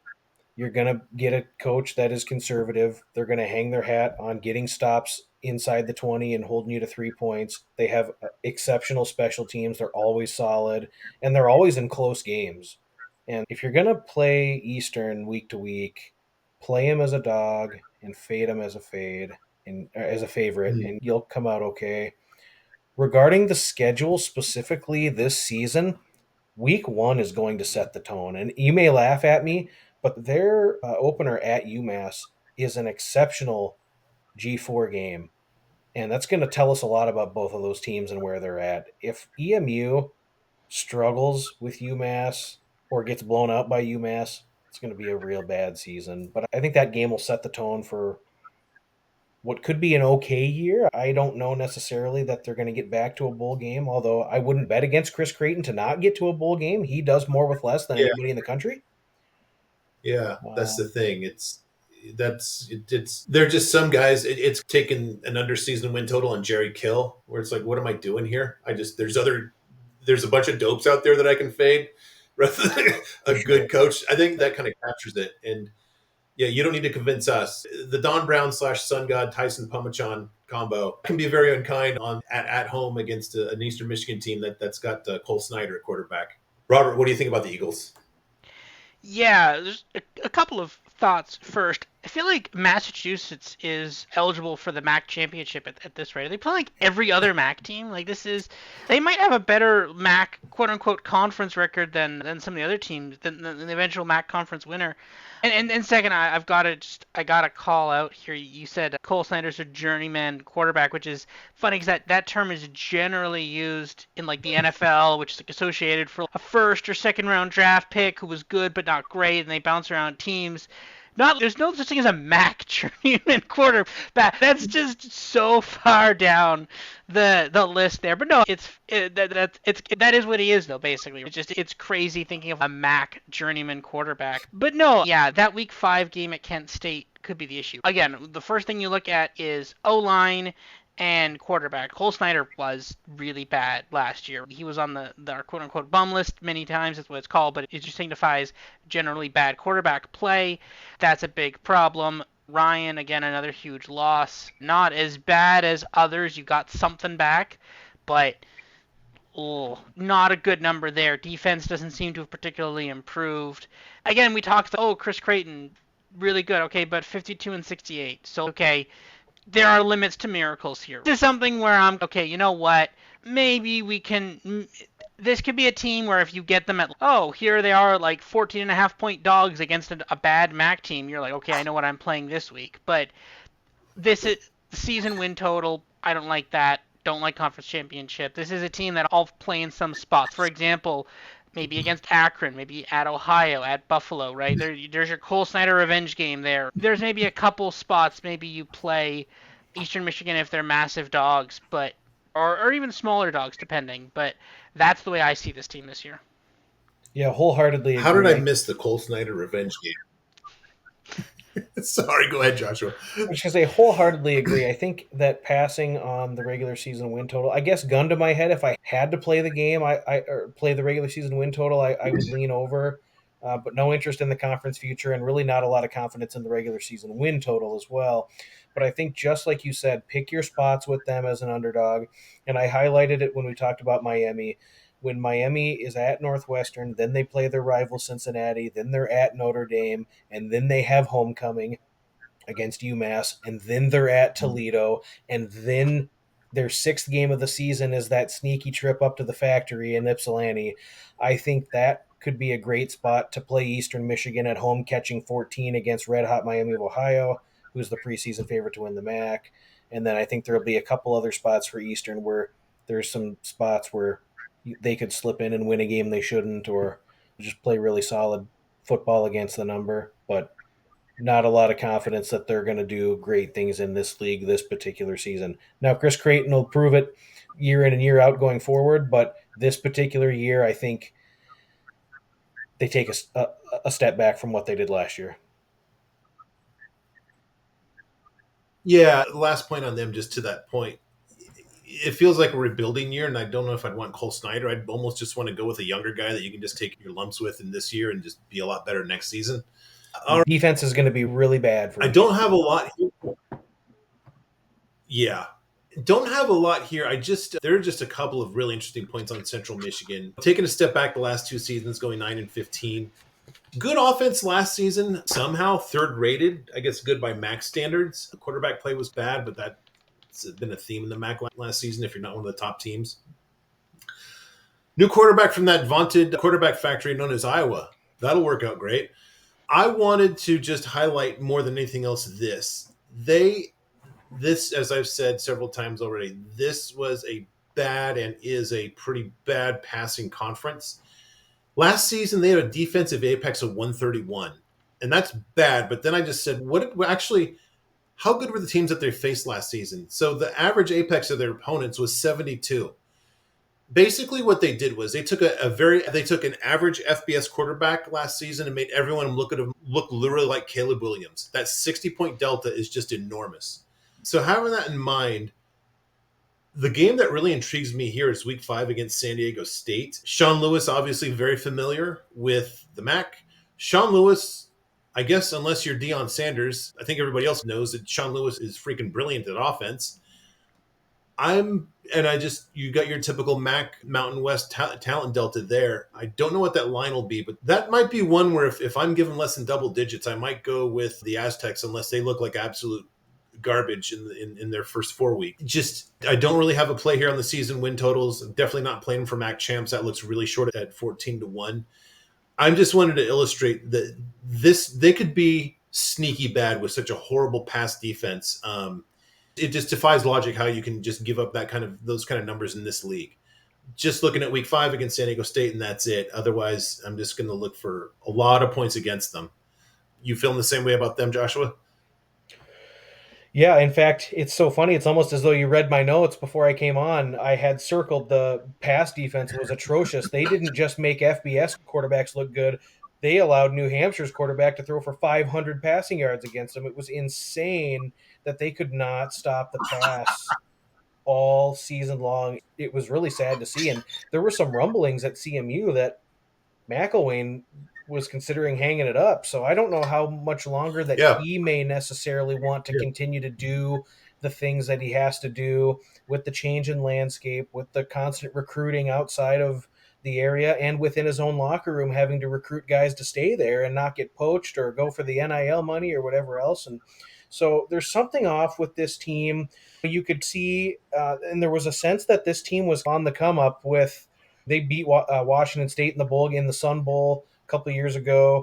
You're going to get a coach that is conservative. They're going to hang their hat on getting stops inside the 20 and holding you to 3 points. They have exceptional special teams. They're always solid, and they're always in close games. And if you're going to play Eastern week to week, play him as a dog and fade him as a fade and as a favorite, Mm. and you'll come out okay. Regarding the schedule specifically this season, week one is going to set the tone. And you may laugh at me, but their opener at UMass is an exceptional G4 game. And that's going to tell us a lot about both of those teams and where they're at. If EMU struggles with UMass or gets blown out by UMass, it's going to be a real bad season. But I think that game will set the tone for what could be an okay year. I don't know necessarily that they're going to get back to a bowl game, although I wouldn't bet against Chris Creighton to not get to a bowl game. He does more with less than Yeah, anybody in the country. yeah, that's Uh, the thing. It's they're just some guys. It's taken an underseason win total on Jerry Kill, where it's like, what am I doing here? There's a bunch of dopes out there that I can fade rather than for a sure. good coach. I think that kind of captures it. And yeah, you don't need to convince us. The Don Brown slash Sun God Tyson Pumachan combo can be very unkind at home against an Eastern Michigan team that's got Cole Snyder at quarterback. Robert, what do you think about the Eagles? Yeah, there's a couple of thoughts. First, I feel like Massachusetts is eligible for the MAC championship at this rate. They play like every other MAC team. Like they might have a better MAC quote unquote conference record than some of the other teams, than the eventual MAC conference winner. And second, I gotta call out here. You said Cole Snyder's a journeyman quarterback, which is funny because that term is generally used in like the NFL, which is like associated for a first or second round draft pick who was good but not great, and they bounce around teams. Not There's no such thing as a Mac journeyman quarterback. That's just so far down the list there. But no, that is what he is though. Basically, it's crazy thinking of a Mac journeyman quarterback. But no, yeah, that Week 5 game at Kent State could be the issue. Again, the first thing you look at is O line and quarterback. Cole Snyder was really bad last year. He was on the quote unquote bum list many times. That's what it's called, but it just signifies generally bad quarterback play. That's a big problem. Ryan, again, another huge loss. Not as bad as others. You got something back, but not a good number there. Defense doesn't seem to have particularly improved. Again, we talked, Chris Creighton, really good. Okay, but 52 and 68. So, okay, there are limits to miracles here. This is something where I'm okay. You know what? Maybe we can. This could be a team where if you get them at here they are like 14 and a half point dogs against a bad MAC team. You're like, okay, I know what I'm playing this week. But this is season win total. I don't like that. Don't like conference championship. This is a team that I'll play in some spots. For example, maybe against Akron, maybe at Ohio, at Buffalo, right? There's your Cole Snyder revenge game there. There's maybe a couple spots. Maybe you play Eastern Michigan if they're massive dogs, but or even smaller dogs, depending. But that's the way I see this team this year. Yeah, wholeheartedly How did I agree. miss the Cole Snyder revenge game? Sorry, go ahead, Joshua. I was going to say, wholeheartedly agree. I think that passing on the regular season win total, I guess, gun to my head, if I had to play the game, or play the regular season win total, I would lean over. But no interest in the conference future, and really not a lot of confidence in the regular season win total as well. But I think, just like you said, pick your spots with them as an underdog. And I highlighted it when we talked about Miami. When Miami is at Northwestern, then they play their rival Cincinnati, then they're at Notre Dame, and then they have homecoming against UMass, and then they're at Toledo, and then their sixth game of the season is that sneaky trip up to the factory in Ypsilanti. I think that could be a great spot to play Eastern Michigan at home, catching 14 against Red Hot Miami of Ohio, who's the preseason favorite to win the MAC. And then I think there'll be a couple other spots for Eastern where there's some spots where they could slip in and win a game they shouldn't, or just play really solid football against the number. But not a lot of confidence that they're going to do great things in this league this particular season. Now, Chris Creighton will prove it year in and year out going forward, but this particular year, I think they take a step back from what they did last year. Yeah, last point on them, just to that point. It feels like a rebuilding year, and I don't know if I'd want Cole Snyder. I'd almost just want to go with a younger guy that you can just take your lumps with in this year and just be a lot better next season. Defense is going to be really bad for I Michigan. don't have a lot. Yeah. Don't have a lot here. There are just a couple of really interesting points on Central Michigan. Taking a step back the last two seasons, going 9-15. Good offense last season, somehow third rated. I guess good by MAC standards. The quarterback play was bad, but that's been a theme in the MAC last season if you're not one of the top teams. New quarterback from that vaunted quarterback factory known as Iowa. That'll work out great. I wanted to just highlight more than anything else this, as I've said several times already, this was a bad and is a pretty bad passing conference. Last season, they had a defensive apex of 131, and that's bad. But then I just said, how good were the teams that they faced last season? So the average apex of their opponents was 72. Basically, what they did was they took an average FBS quarterback last season and made everyone look at him look literally like Caleb Williams. That 60-point delta is just enormous. So having that in mind, the game that really intrigues me here is week 5 against San Diego State. Sean Lewis, obviously very familiar with the MAC. Sean Lewis, I guess, unless you're Deion Sanders, I think everybody else knows that Sean Lewis is freaking brilliant at offense. You got your typical MAC Mountain West talent delta there. I don't know what that line will be, but that might be one where if I'm given less than double digits, I might go with the Aztecs unless they look like absolute garbage in their first 4 weeks. Just I don't really have a play here on the season win totals. I'm definitely not playing for MAC champs. That looks really short at 14-1. I just wanted to illustrate that they could be sneaky bad with such a horrible pass defense. It just defies logic how you can just give up those kind of numbers in this league. Just looking at week 5 against San Diego State, and that's it. Otherwise, I'm just going to look for a lot of points against them. You feeling the same way about them, Joshua? Yeah, in fact, it's so funny. It's almost as though you read my notes before I came on. I had circled the pass defense was atrocious. They didn't just make FBS quarterbacks look good. They allowed New Hampshire's quarterback to throw for 500 passing yards against them. It was insane that they could not stop the pass all season long. It was really sad to see. And there were some rumblings at CMU that McElwain was considering hanging it up. So I don't know how much longer that Yeah. he may necessarily want to continue to do the things that he has to do with the change in landscape, with the constant recruiting outside of the area and within his own locker room, having to recruit guys to stay there and not get poached or go for the NIL money or whatever else. And so there's something off with this team. You could see, and there was a sense that this team was on the come up with they beat Washington State in the bowl in the Sun Bowl a couple of years ago,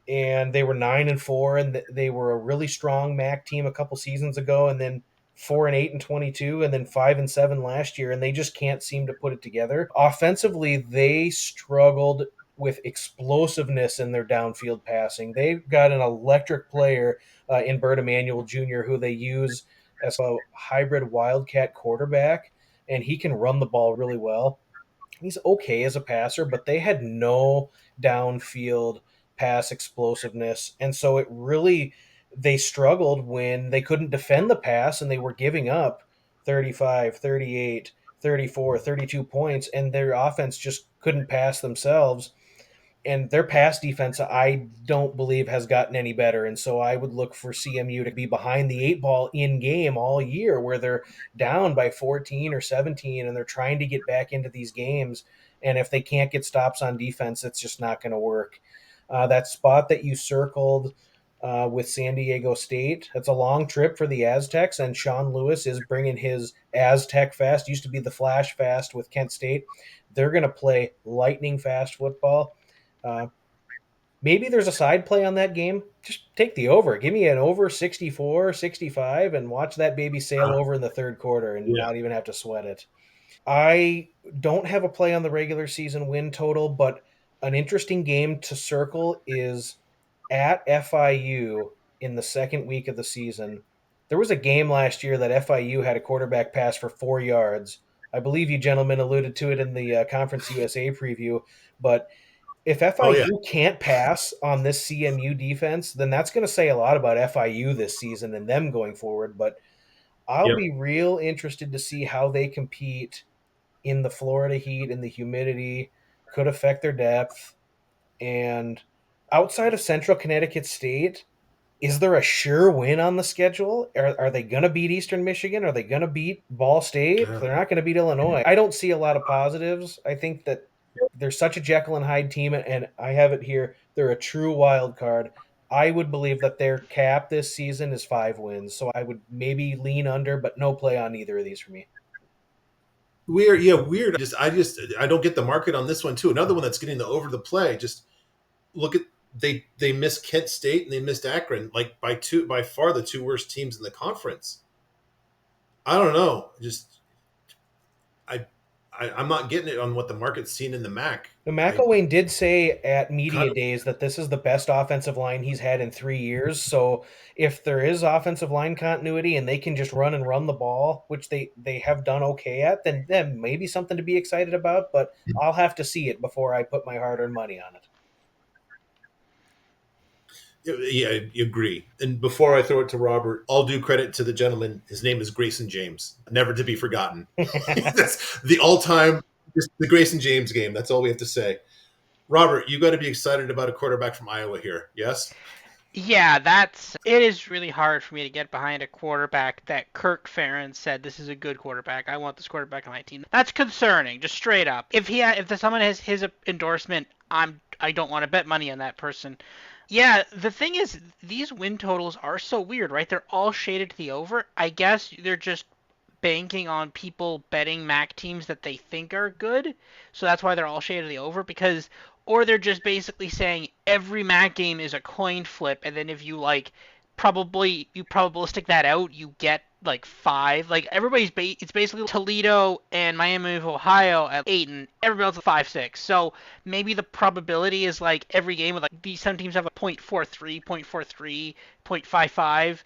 and they were 9-4, and they were a really strong MAC team a couple seasons ago, and then 4-8 and 22, and then 5-7 last year, and they just can't seem to put it together. Offensively, they struggled with explosiveness in their downfield passing. They've got an electric player in Bert Emanuel Jr., who they use as a hybrid wildcat quarterback, and he can run the ball really well. He's okay as a passer, but they had no downfield pass explosiveness. And so they struggled when they couldn't defend the pass and they were giving up 35, 38, 34, 32 points, and their offense just couldn't pass themselves, and their pass defense I don't believe has gotten any better. And so I would look for CMU to be behind the 8 ball in game all year, where they're down by 14 or 17 and they're trying to get back into these games, and if they can't get stops on defense, it's just not going to work. That spot that you circled with San Diego State, it's a long trip for the Aztecs, and Sean Lewis is bringing his Aztec fast, used to be the Flash fast with Kent State. They're going to play lightning fast football. uh, Maybe there's a side play on that game. Just take the over. Give me an over 64, 65, and watch that baby sail over in the third quarter and Yeah. not even have to sweat it. I don't have a play on the regular season win total, but an interesting game to circle is at FIU in the second week of the season. There was a game last year that FIU had a quarterback pass for 4 yards. I believe you gentlemen alluded to it in the Conference USA preview, but if Oh yeah. FIU can't pass on this CMU defense, then that's going to say a lot about FIU this season and them going forward. But I'll Yep. be real interested to see how they compete in the Florida heat and the humidity. Could affect their depth. And outside of Central Connecticut State, is there a sure win on the schedule? Are they going to beat Eastern Michigan? Are they going to beat Ball State? Yeah. They're not going to beat Illinois. I don't see a lot of positives. I think that they're such a Jekyll and Hyde team, and I have it here. They're a true wild card. I would believe that their cap this season is 5 wins, so I would maybe lean under, but no play on either of these for me. Weird, yeah, weird. I don't get the market on this one too. Another one that's getting the over the play. Just look at they missed Kent State and they missed Akron, like by far the two worst teams in the conference. I don't know. I, I'm not getting it on what the market's seen in the MAC. Now, I McElwain did say at kind media of days that this is the best offensive line he's had in 3 years. So if there is offensive line continuity and they can just run the ball, which they have done okay at, then maybe something to be excited about. But I'll have to see it before I put my hard earned money on yeah, I agree. And before I throw it to Robert, I'll do credit to the gentleman. His name is Grayson James, never to be forgotten. it. That's the all-time the Grayson James game. That's all we have to say. Robert, you got to be excited about a quarterback from Iowa here. Yes. Yeah, it is really hard for me to get behind a quarterback that Kirk Ferentz said this is a good quarterback. I want this quarterback on my team. That's concerning, just straight up. If someone has his endorsement, I don't want to bet money on that person. Yeah, the thing is, these win totals are so weird, right? They're all shaded to the over. I guess they're just banking on people betting MAC teams that they think are good. So that's why they're all shaded to the over because or they're just basically saying every MAC game is a coin flip and then if you you probabilistic that out, you get like 5. Like it's basically Toledo and Miami of Ohio at 8 and everybody else at 5-6. So maybe the probability is like every game with like these some teams have a 0.43, 0.43, 0.55,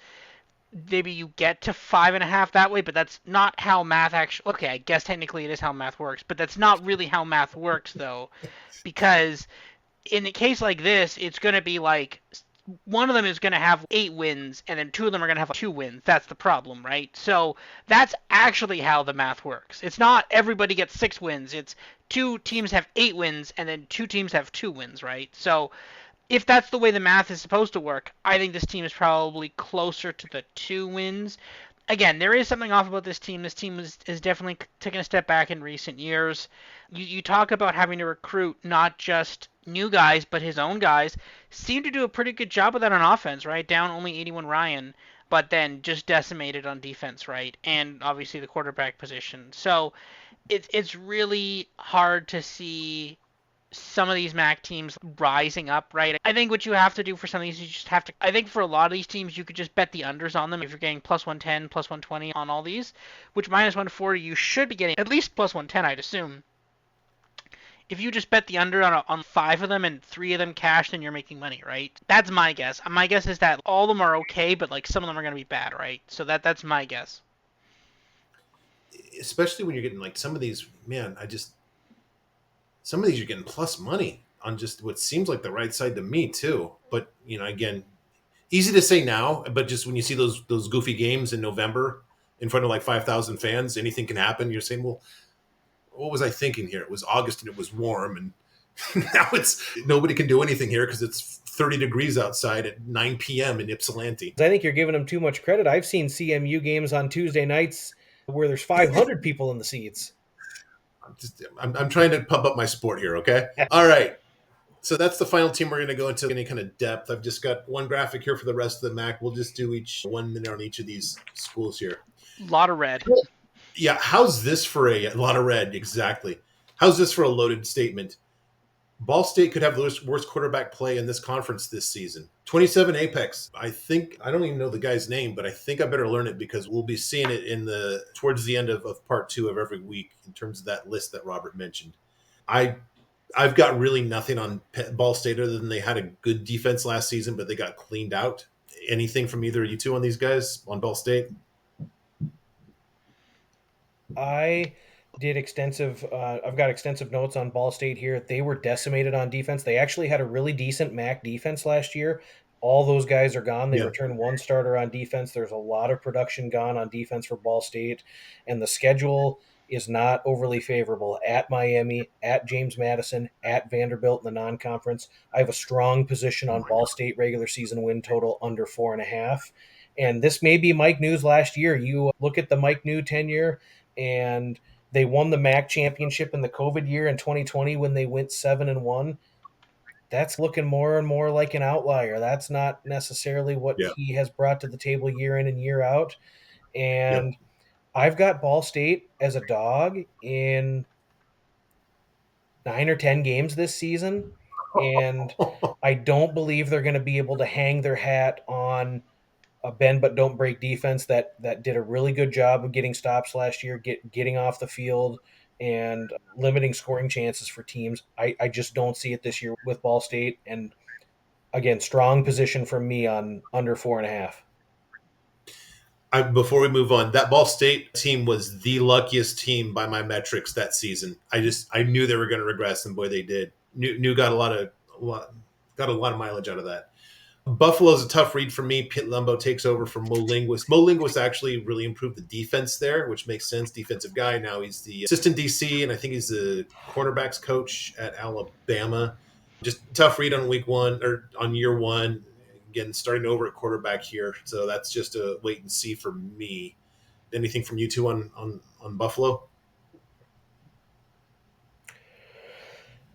maybe you get to 5.5 that way, but that's not how math actually. Okay, I guess technically it is how math works, but that's not really how math works though, because in a case like this, it's going to be like one of them is going to have 8 wins, and then two of them are going to have 2 wins. That's the problem, right? So that's actually how the math works. It's not everybody gets 6 wins. It's two teams have 8 wins, and then two teams have 2 wins, right? So if that's the way the math is supposed to work, I think this team is probably closer to the 2 wins. Again, there is something off about this team. This team is definitely taken a step back in recent years. You talk about having to recruit not just new guys, but his own guys. Seem to do a pretty good job of that on offense, right? Down only 81 Ryan, but then just decimated on defense, right? And obviously the quarterback position. So it's really hard to see some of these MAC teams rising up, right? I think what you have to do for some of these, you just have to. I think for a lot of these teams, you could just bet the unders on them. If you're getting plus 110, plus 120 on all these, which minus 140, you should be getting at least plus 110, I'd assume. If you just bet the under on 5 of them and 3 of them cash, then you're making money, right? That's my guess. My guess is that all of them are okay, but like some of them are going to be bad, right? So that's my guess. Especially when you're getting like some of these, man, some of these you're getting plus money on just what seems like the right side to me too. But again, easy to say now, but just when you see those goofy games in November in front of like 5,000 fans, anything can happen. You're saying, well, what was I thinking here? It was August and it was warm, and now it's nobody can do anything here because it's 30 degrees outside at 9 p.m. in Ypsilanti. I think you're giving them too much credit. I've seen CMU games on Tuesday nights where there's 500 people in the seats. I'm trying to pump up my sport here, okay? All right. So that's the final team we're going to go into any kind of depth. I've just got one graphic here for the rest of the MAC. We'll just do each 1 minute on each of these schools here. Lot of red. Yeah, how's this for a lot of red? Exactly. How's this for a loaded statement? Ball State could have the worst quarterback play in this conference this season. 27 Apex. I don't even know the guy's name, but I think I better learn it because we'll be seeing it towards the end of part 2 of every week in terms of that list that Robert mentioned. I've got really nothing on Ball State other than they had a good defense last season, but they got cleaned out. Anything from either of you two on these guys on Ball State? I did extensive. I've got extensive notes on Ball State here. They were decimated on defense. They actually had a really decent MAC defense last year. All those guys are gone. They Yeah. returned one starter on defense. There's a lot of production gone on defense for Ball State, and the schedule is not overly favorable at Miami, at James Madison, at Vanderbilt in the non-conference. I have a strong position Oh on my Ball God. State regular season win total under 4.5. And this may be Mike New's last year. You look at the Mike New tenure, and they won the MAC championship in the COVID year in 2020 when they went 7-1. That's looking more and more like an outlier. That's not necessarily what Yeah. he has brought to the table year in and year out. Yep. And I've got Ball State as a dog in 9 or 10 games this season, and I don't believe they're going to be able to hang their hat on a bend but don't break defense that did a really good job of getting stops last year, getting off the field and limiting scoring chances for teams. I just don't see it this year with Ball State, and again, strong position from me on under 4.5. Before we move on, that Ball State team was the luckiest team by my metrics that season. I knew they were going to regress, and boy, they did. New got got a lot of mileage out of that. Buffalo's a tough read for me. Pete Lembo takes over from Mo Linguist. Mo Linguist actually really improved the defense there, which makes sense. Defensive guy. Now he's the assistant DC, and I think he's the cornerbacks coach at Alabama. Just tough read on week one or on year one. Again, starting over at quarterback here. So that's just a wait and see for me. Anything from you two on Buffalo?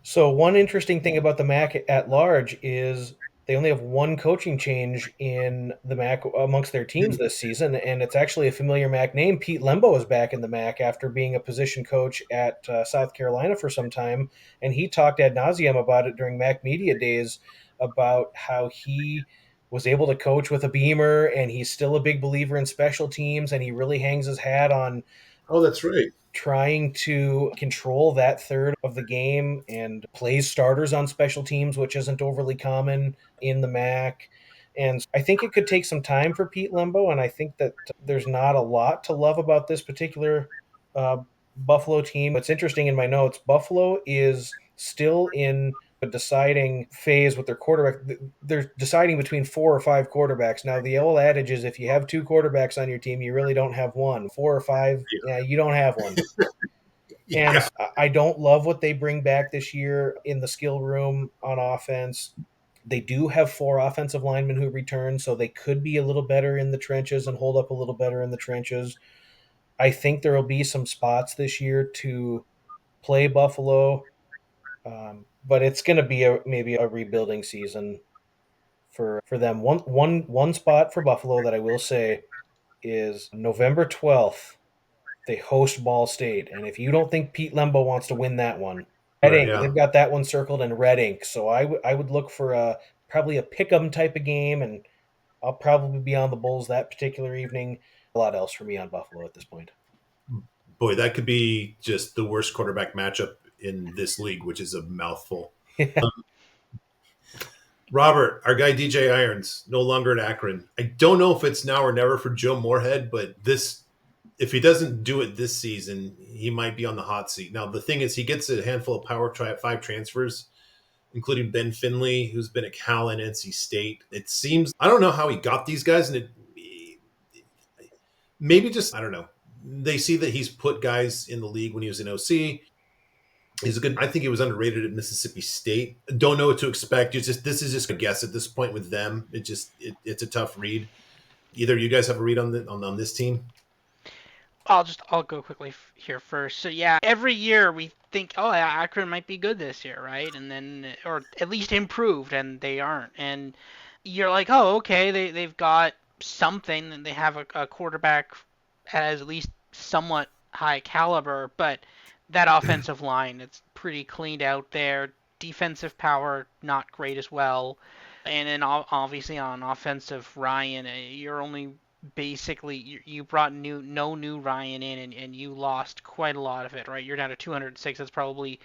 So one interesting thing about the MAC at large is they only have one coaching change in the MAC amongst their teams this season, and it's actually a familiar MAC name. Pete Lembo is back in the MAC after being a position coach at South Carolina for some time, and he talked ad nauseum about it during MAC Media Days about how he was able to coach with a beamer, and he's still a big believer in special teams, and he really hangs his hat on Oh, that's right. trying to control that third of the game and plays starters on special teams, which isn't overly common in the MAC. And I think it could take some time for Pete Lembo, and I think that there's not a lot to love about this particular uh, Buffalo team. What's interesting in my notes, Buffalo is still in a deciding phase with their quarterback. They're deciding between 4 or 5 quarterbacks. Now, the old adage is if you have 2 quarterbacks on your team, you really don't have one. 4 or 5, yeah, you don't have one. And Yeah. I don't love what they bring back this year in the skill room on offense. They do have 4 offensive linemen who return, so they could be a little better in the trenches and hold up a little better in the trenches. I think there will be some spots this year to play Buffalo, but it's going to be maybe a rebuilding season for them. One spot for Buffalo that I will say is November 12th. They host Ball State, and if you don't think Pete Lembo wants to win that one, red Right. ink. Yeah. They've got that one circled in red ink. So I would look for probably a pick 'em type of game, and I'll probably be on the Bulls that particular evening. A lot else for me on Buffalo at this point. Boy, that could be just the worst quarterback matchup in this league, which is a mouthful. Robert, our guy DJ Irons, no longer at Akron. I don't know if it's now or never for Joe Moorhead, but if he doesn't do it this season, he might be on the hot seat. Now, the thing is, he gets a handful of five transfers, including Ben Finley, who's been at Cal and NC State. It seems, I don't know how he got these guys, and maybe just, I don't know. They see that he's put guys in the league when he was in OC. He's a good. I think he was underrated at Mississippi State. Don't know what to expect. This is just a guess at this point with them. It's a tough read. Either you guys have a read on this team? I'll go quickly here first. So yeah, every year we think, oh, yeah, Akron might be good this year, right? And then, or at least improved, and they aren't. And you're like, oh, okay, they've got something, and they have a quarterback at least somewhat high caliber, but that offensive line, it's pretty cleaned out there. Defensive power, not great as well. And then obviously on offensive, Ryan, you're only basically you brought no new Ryan in, and you lost quite a lot of it, right? You're down to 206. That's probably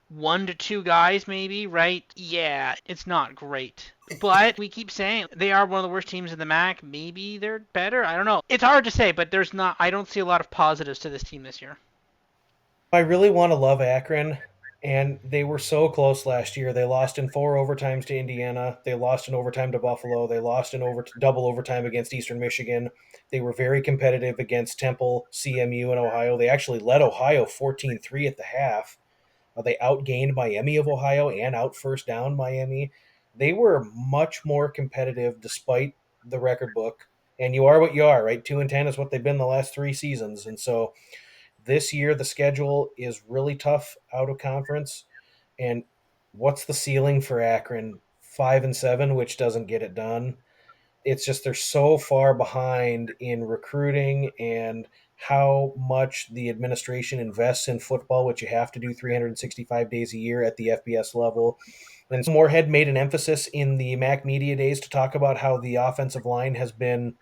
1 to 2 guys, maybe, right? Yeah, it's not great. But we keep saying they are one of the worst teams in the MAC. Maybe they're better. I don't know. It's hard to say, but I don't see a lot of positives to this team this year. I really want to love Akron. And they were so close last year. They lost in 4 overtimes to Indiana. They lost in overtime to Buffalo. They lost in double overtime against Eastern Michigan. They were very competitive against Temple, CMU, and Ohio. They actually led Ohio 14-3 at the half. They outgained Miami of Ohio and out first down Miami. They were much more competitive despite the record book. And you are what you are, right? 2-10 is what they've been the last 3 seasons. And so this year, the schedule is really tough out of conference. And what's the ceiling for Akron? 5-7, which doesn't get it done. It's just they're so far behind in recruiting and how much the administration invests in football, which you have to do 365 days a year at the FBS level. And so Moorhead made an emphasis in the MAC Media Days to talk about how the offensive line has been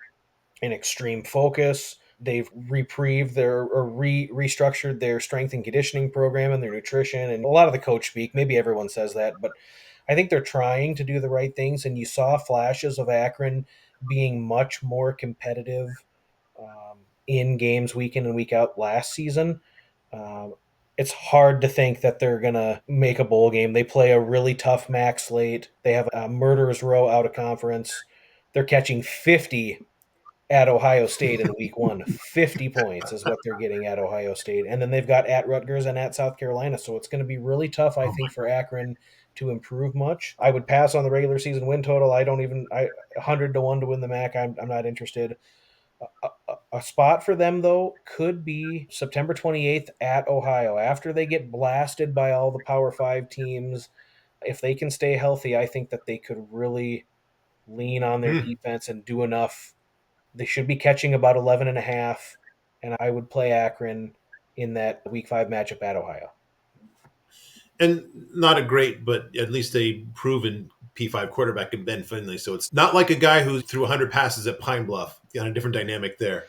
an extreme focus. They've restructured their strength and conditioning program and their nutrition and a lot of the coach speak. Maybe everyone says that, but I think they're trying to do the right things. And you saw flashes of Akron being much more competitive in games week in and week out last season. Um, it's hard to think that they're going to make a bowl game. They play a really tough MAC slate. They have a murderer's row out of conference. They're catching 50 at Ohio State in week one. 50 points is what they're getting at Ohio State. And then they've got at Rutgers and at South Carolina. So it's going to be really tough, I Oh my! think, for Akron to improve much. I would pass on the regular season win total. I don't even, 100 to 1 to win the MAC. I'm not interested. A spot for them, though, could be September 28th at Ohio. After they get blasted by all the Power Five teams, if they can stay healthy, I think that they could really lean on their Mm. defense and do enough. They should be catching about 11 and a half, and I would play Akron in that week 5 matchup at Ohio. And not a great, but at least a proven P5 quarterback in Ben Finley. So it's not like a guy who threw 100 passes at Pine Bluff. Got a different dynamic there.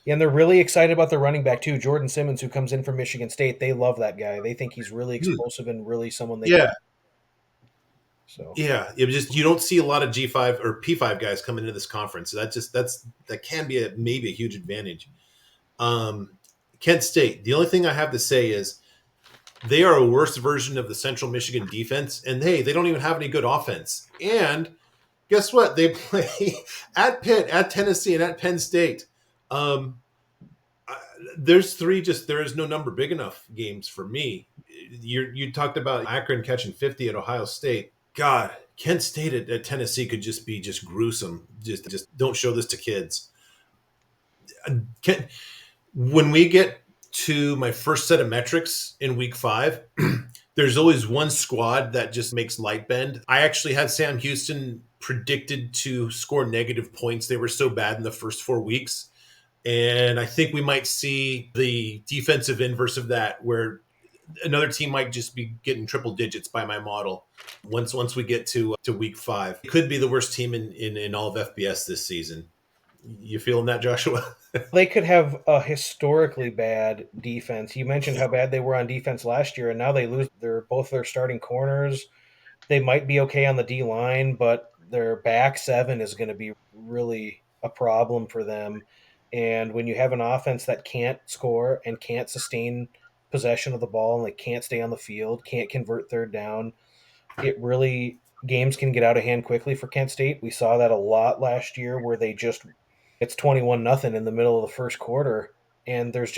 And they're really excited about their running back too, Jordan Simmons, who comes in from Michigan State. They love that guy. They think he's really Hmm. explosive and really someone they Yeah, so. yeah. It was just you don't see a lot of G5 or P5 guys coming into this conference. So that can be maybe a huge advantage. Um, Kent State. The only thing I have to say is they are a worse version of the Central Michigan defense, and hey, they don't even have any good offense. And guess what? They play at Pitt, at Tennessee, and at Penn State. Um, there's three. Just there is no number big enough games for me. You talked about Akron catching 50 at Ohio State. God, Kent State at Tennessee could just be just gruesome. Just don't show this to kids. Kent, when we get to my first set of metrics in week 5, there's always one squad that just makes light bend. I actually had Sam Houston predicted to score negative points. They were so bad in the first 4 weeks. And I think we might see the defensive inverse of that, where another team might just be getting triple digits by my model. Once we get to week 5, it could be the worst team in all of FBS this season. You feeling that, Joshua? They could have a historically bad defense. You mentioned how bad they were on defense last year, and now they lose both their starting corners. They might be okay on the D line, but their back seven is going to be really a problem for them. And when you have an offense that can't score and can't sustain possession of the ball and they can't stay on the field, can't convert third down, it really games can get out of hand quickly for Kent State. We saw that a lot last year where it's 21 nothing in the middle of the first quarter and there's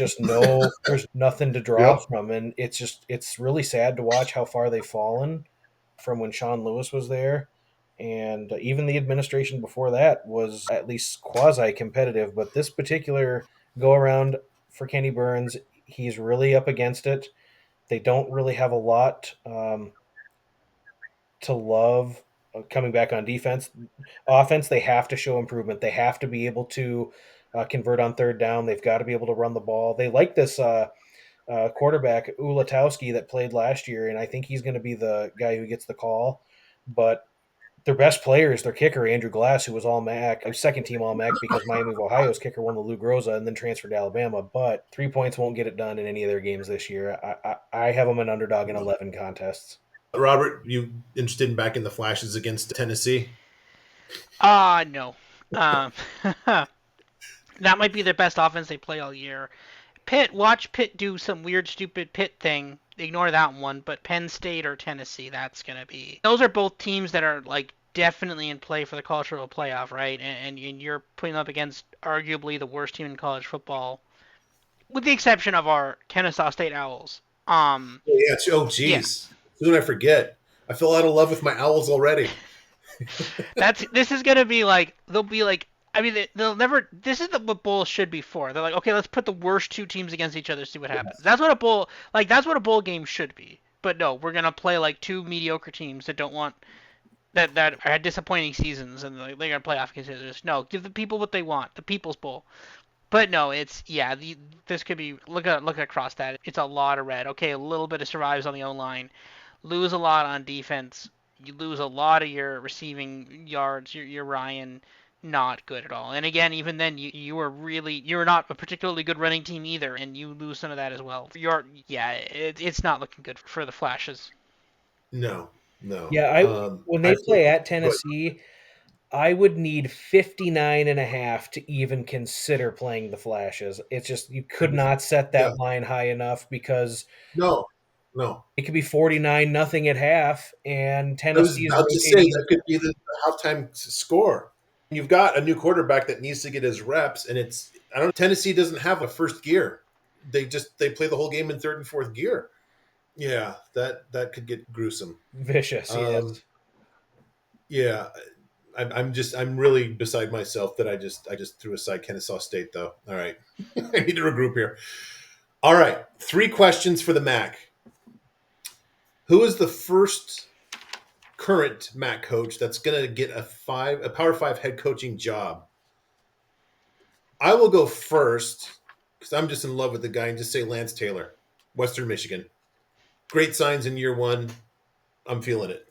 nothing to draw Yep. from, and it's really sad to watch how far they've fallen from when Sean Lewis was there. And even the administration before that was at least quasi competitive. But this particular go around for Kenny Burns, he's really up against it. They don't really have a lot to love coming back on defense. Offense, they have to show improvement. They have to be able to convert on third down. They've got to be able to run the ball. They like this quarterback Ulatowski that played last year, and I think he's going to be the guy who gets the call. But their best player is their kicker, Andrew Glass, who was all MAC, second team all MAC because Miami of Ohio's kicker won the Lou Groza and then transferred to Alabama. But 3 points won't get it done in any of their games this year. I have them an underdog in 11 contests. Robert, you interested in back in the flashes against Tennessee? No. Um, that might be their best offense they play all year. Pitt, watch Pitt do some weird, stupid Pitt thing. Ignore that one, but Penn State or Tennessee, that's gonna be. Those are both teams that are like definitely in play for the college football playoff, right? And you're putting them up against arguably the worst team in college football, with the exception of our Kennesaw State Owls. Oh, yeah. Oh, Yeah, geez. Soon I forget. I fell out of love with my Owls already. that's this is gonna be like they'll be like. I mean, they'll never. This is what bowls should be for. They're like, okay, let's put the worst two teams against each other, see what happens. Yes. That's what a bowl like. That's what a bowl game should be. But no, we're gonna play like two mediocre teams that don't want that had disappointing seasons and they're gonna play off against each other. No, give the people what they want. The People's Bowl. But no, it's yeah. This could be look across that. It's a lot of red. Okay, a little bit of survives on the O line, lose a lot on defense. You lose a lot of your receiving yards. Your Ryan not good at all. And again, even then, you're not a particularly good running team either, and you lose some of that as well. It's not looking good for the Flashes. No, no. Yeah, I when I they feel play at good. Tennessee, I would need 59.5 to even consider playing the Flashes. It's just you could not set Yeah. that line high enough because No, no. it could be 49 nothing at half and I was Tennessee is about to say rotating. that could be the halftime score. You've got a new quarterback that needs to get his reps, and it's I don't. Tennessee doesn't have a first gear. They play the whole game in third and fourth gear. Yeah, that could get gruesome. Vicious, Um, yes. yeah, I'm really beside myself that I just threw aside Kennesaw State though. All right, I need to regroup here. All right, 3 questions for the Mac. Who is the first current Mac coach that's going to get a Power 5 head coaching job? I will go first because I'm just in love with the guy and just say Lance Taylor, Western Michigan. Great signs in year one. I'm feeling it.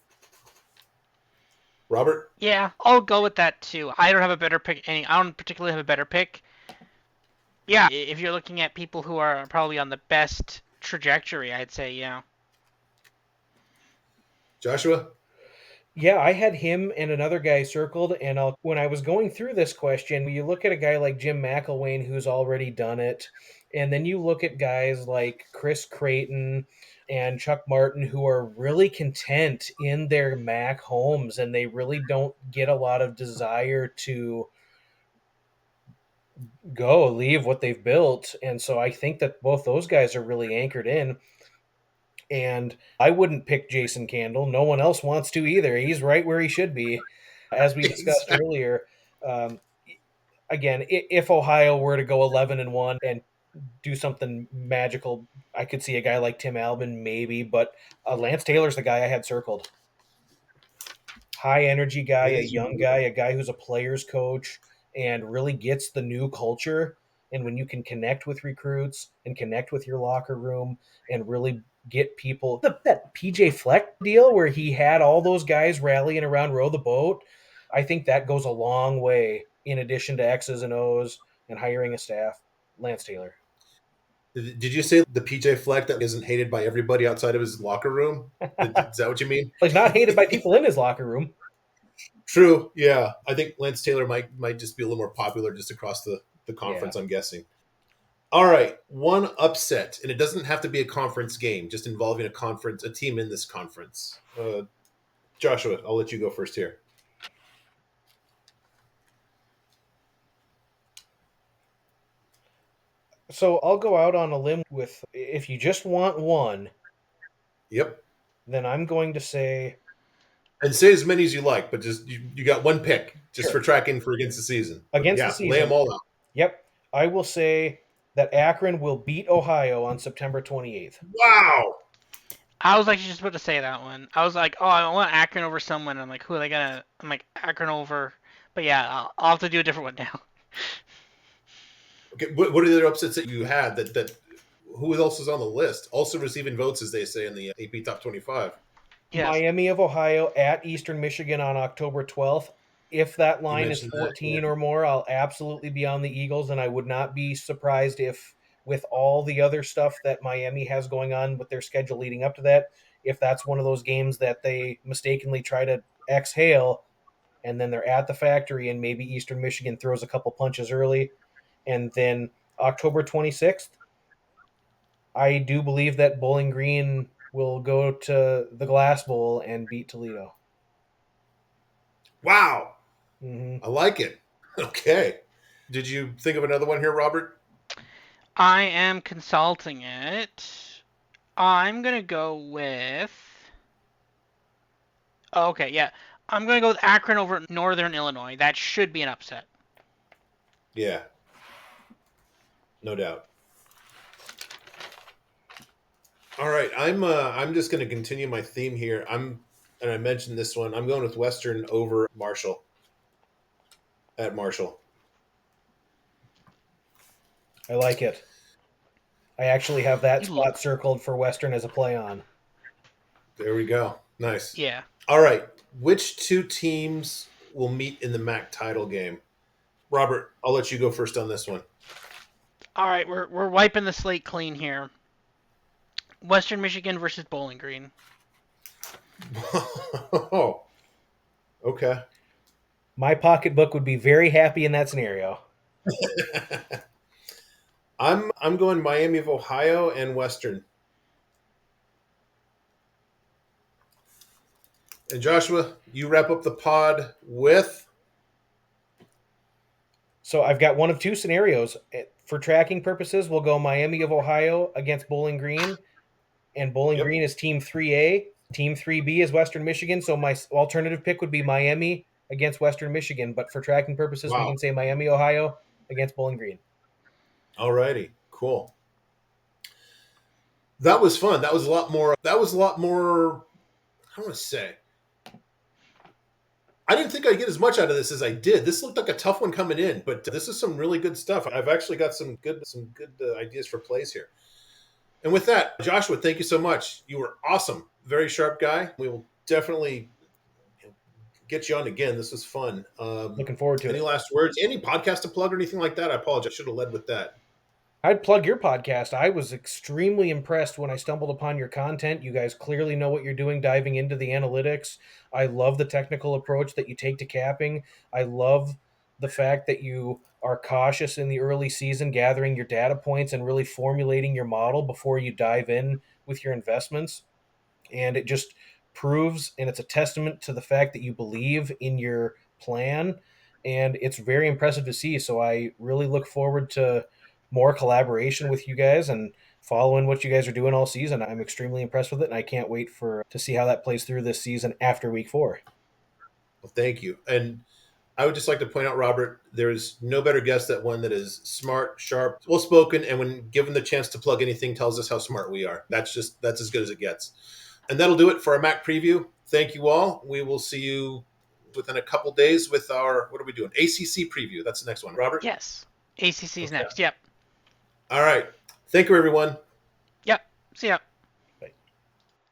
Robert? Yeah, I'll go with that too. I don't have a better pick. I don't particularly have a better pick. Yeah, if you're looking at people who are probably on the best trajectory, I'd say yeah. Joshua? Yeah, I had him and another guy circled, and when I was going through this question, you look at a guy like Jim McElwain who's already done it, and then you look at guys like Chris Creighton and Chuck Martin who are really content in their Mac homes, and they really don't get a lot of desire to go leave what they've built. And so I think that both those guys are really anchored in. And I wouldn't pick Jason Candle. No one else wants to either. He's right where he should be. As we discussed Exactly. earlier, um, again, if Ohio were to go 11-1 and do something magical, I could see a guy like Tim Albin maybe, but Lance Taylor's the guy I had circled. High energy guy, a young guy, a guy who's a player's coach and really gets the new culture. And when you can connect with recruits and connect with your locker room and really get people, that PJ Fleck deal where he had all those guys rallying around row the boat, I think that goes a long way in addition to X's and O's and hiring a staff. Lance Taylor. Did you say the PJ Fleck that isn't hated by everybody outside of his locker room? Is that what you mean? He's not hated by people in his locker room. True. Yeah. I think Lance Taylor might just be a little more popular just across the Yeah. conference, I'm guessing. All right. One upset, and it doesn't have to be a conference game, just involving a team in this conference. Joshua, I'll let you go first here. So I'll go out on a limb with if you just want one, Yep. then I'm going to say And say as many as you like, but just you got one pick just for sure tracking for against the season. But against the yeah, lay them season. all out. Yep. I will say that Akron will beat Ohio on September 28th. Wow. I was actually just about to say that one. I was like, oh, I want Akron over someone. I'm like, who are they gonna? I'm like Akron over. But yeah, I'll have to do a different one now. Okay. What are the other upsets that you had that who else is on the list? Also receiving votes, as they say in the AP Top 25. Yes. Miami of Ohio at Eastern Michigan on October 12th. If that You line is mentioned that. 14 or more, I'll absolutely be on the Eagles, and I would not be surprised if, with all the other stuff that Miami has going on with their schedule leading up to that, if that's one of those games that they mistakenly try to exhale and then they're at the factory and maybe Eastern Michigan throws a couple punches early. And then October 26th, I do believe that Bowling Green will go to the Glass Bowl and beat Toledo. Wow. Hmm. I like it. Okay. Did you think of another one here, Robert? I am consulting it. I'm gonna go with. Oh, okay, yeah. I'm gonna go with Akron over Northern Illinois. That should be an upset. Yeah, no doubt. All right, I'm just going to continue my theme here. And I mentioned this one. I'm going with Western over Marshall at Marshall. I like it. I actually have that You, spot circled for Western as a play on. There we go. Nice. yeah. All right, which two teams will meet in the MAC title game? Robert, I'll let you go first on this one. All right, we're wiping the slate clean here. Western Michigan versus Bowling Green. Oh, okay. My pocketbook would be very happy in that scenario. I'm going Miami of Ohio and Western. And Joshua, you wrap up the pod with. So I've got one of two scenarios. For tracking purposes, we'll go Miami of Ohio against Bowling Green, and Bowling Yep. Green is Team 3A. Team 3B is Western Michigan. So my alternative pick would be Miami against Western Michigan. But for tracking purposes, we Wow. can say Miami, Ohio against Bowling Green. All righty. Cool. That was fun. That was a lot more. That was a lot more. I want to say. I didn't think I'd get as much out of this as I did. This looked like a tough one coming in, but this is some really good stuff. I've actually got some good ideas for plays here. And with that, Joshua, thank you so much. You were awesome. Very sharp guy. We will definitely get you on again. This was fun. Looking forward to Any it. last words? Any podcast to plug or anything like that? I apologize. I should have led with that. I'd plug your podcast. I was extremely impressed when I stumbled upon your content. You guys clearly know what you're doing, diving into the analytics. I love the technical approach that you take to capping. I love the fact that you are cautious in the early season, gathering your data points and really formulating your model before you dive in with your investments. And it just proves, and it's a testament to the fact that you believe in your plan, and it's very impressive to see. So I really look forward to more collaboration with you guys and following what you guys are doing all season. I'm extremely impressed with it, and I can't wait for to see how that plays through this season after week 4. Well, thank you. And I would just like to point out, Robert, there's no better guest than one that is smart, sharp, well spoken, and when given the chance to plug anything, tells us how smart we are. That's as good as it gets. And that'll do it for our Mac preview. Thank you all. We will see you within a couple days with our, what are we doing? ACC preview. That's the next one. Robert? Yes. ACC's Okay. next. Yep. All right. Thank you, everyone. Yep. See ya.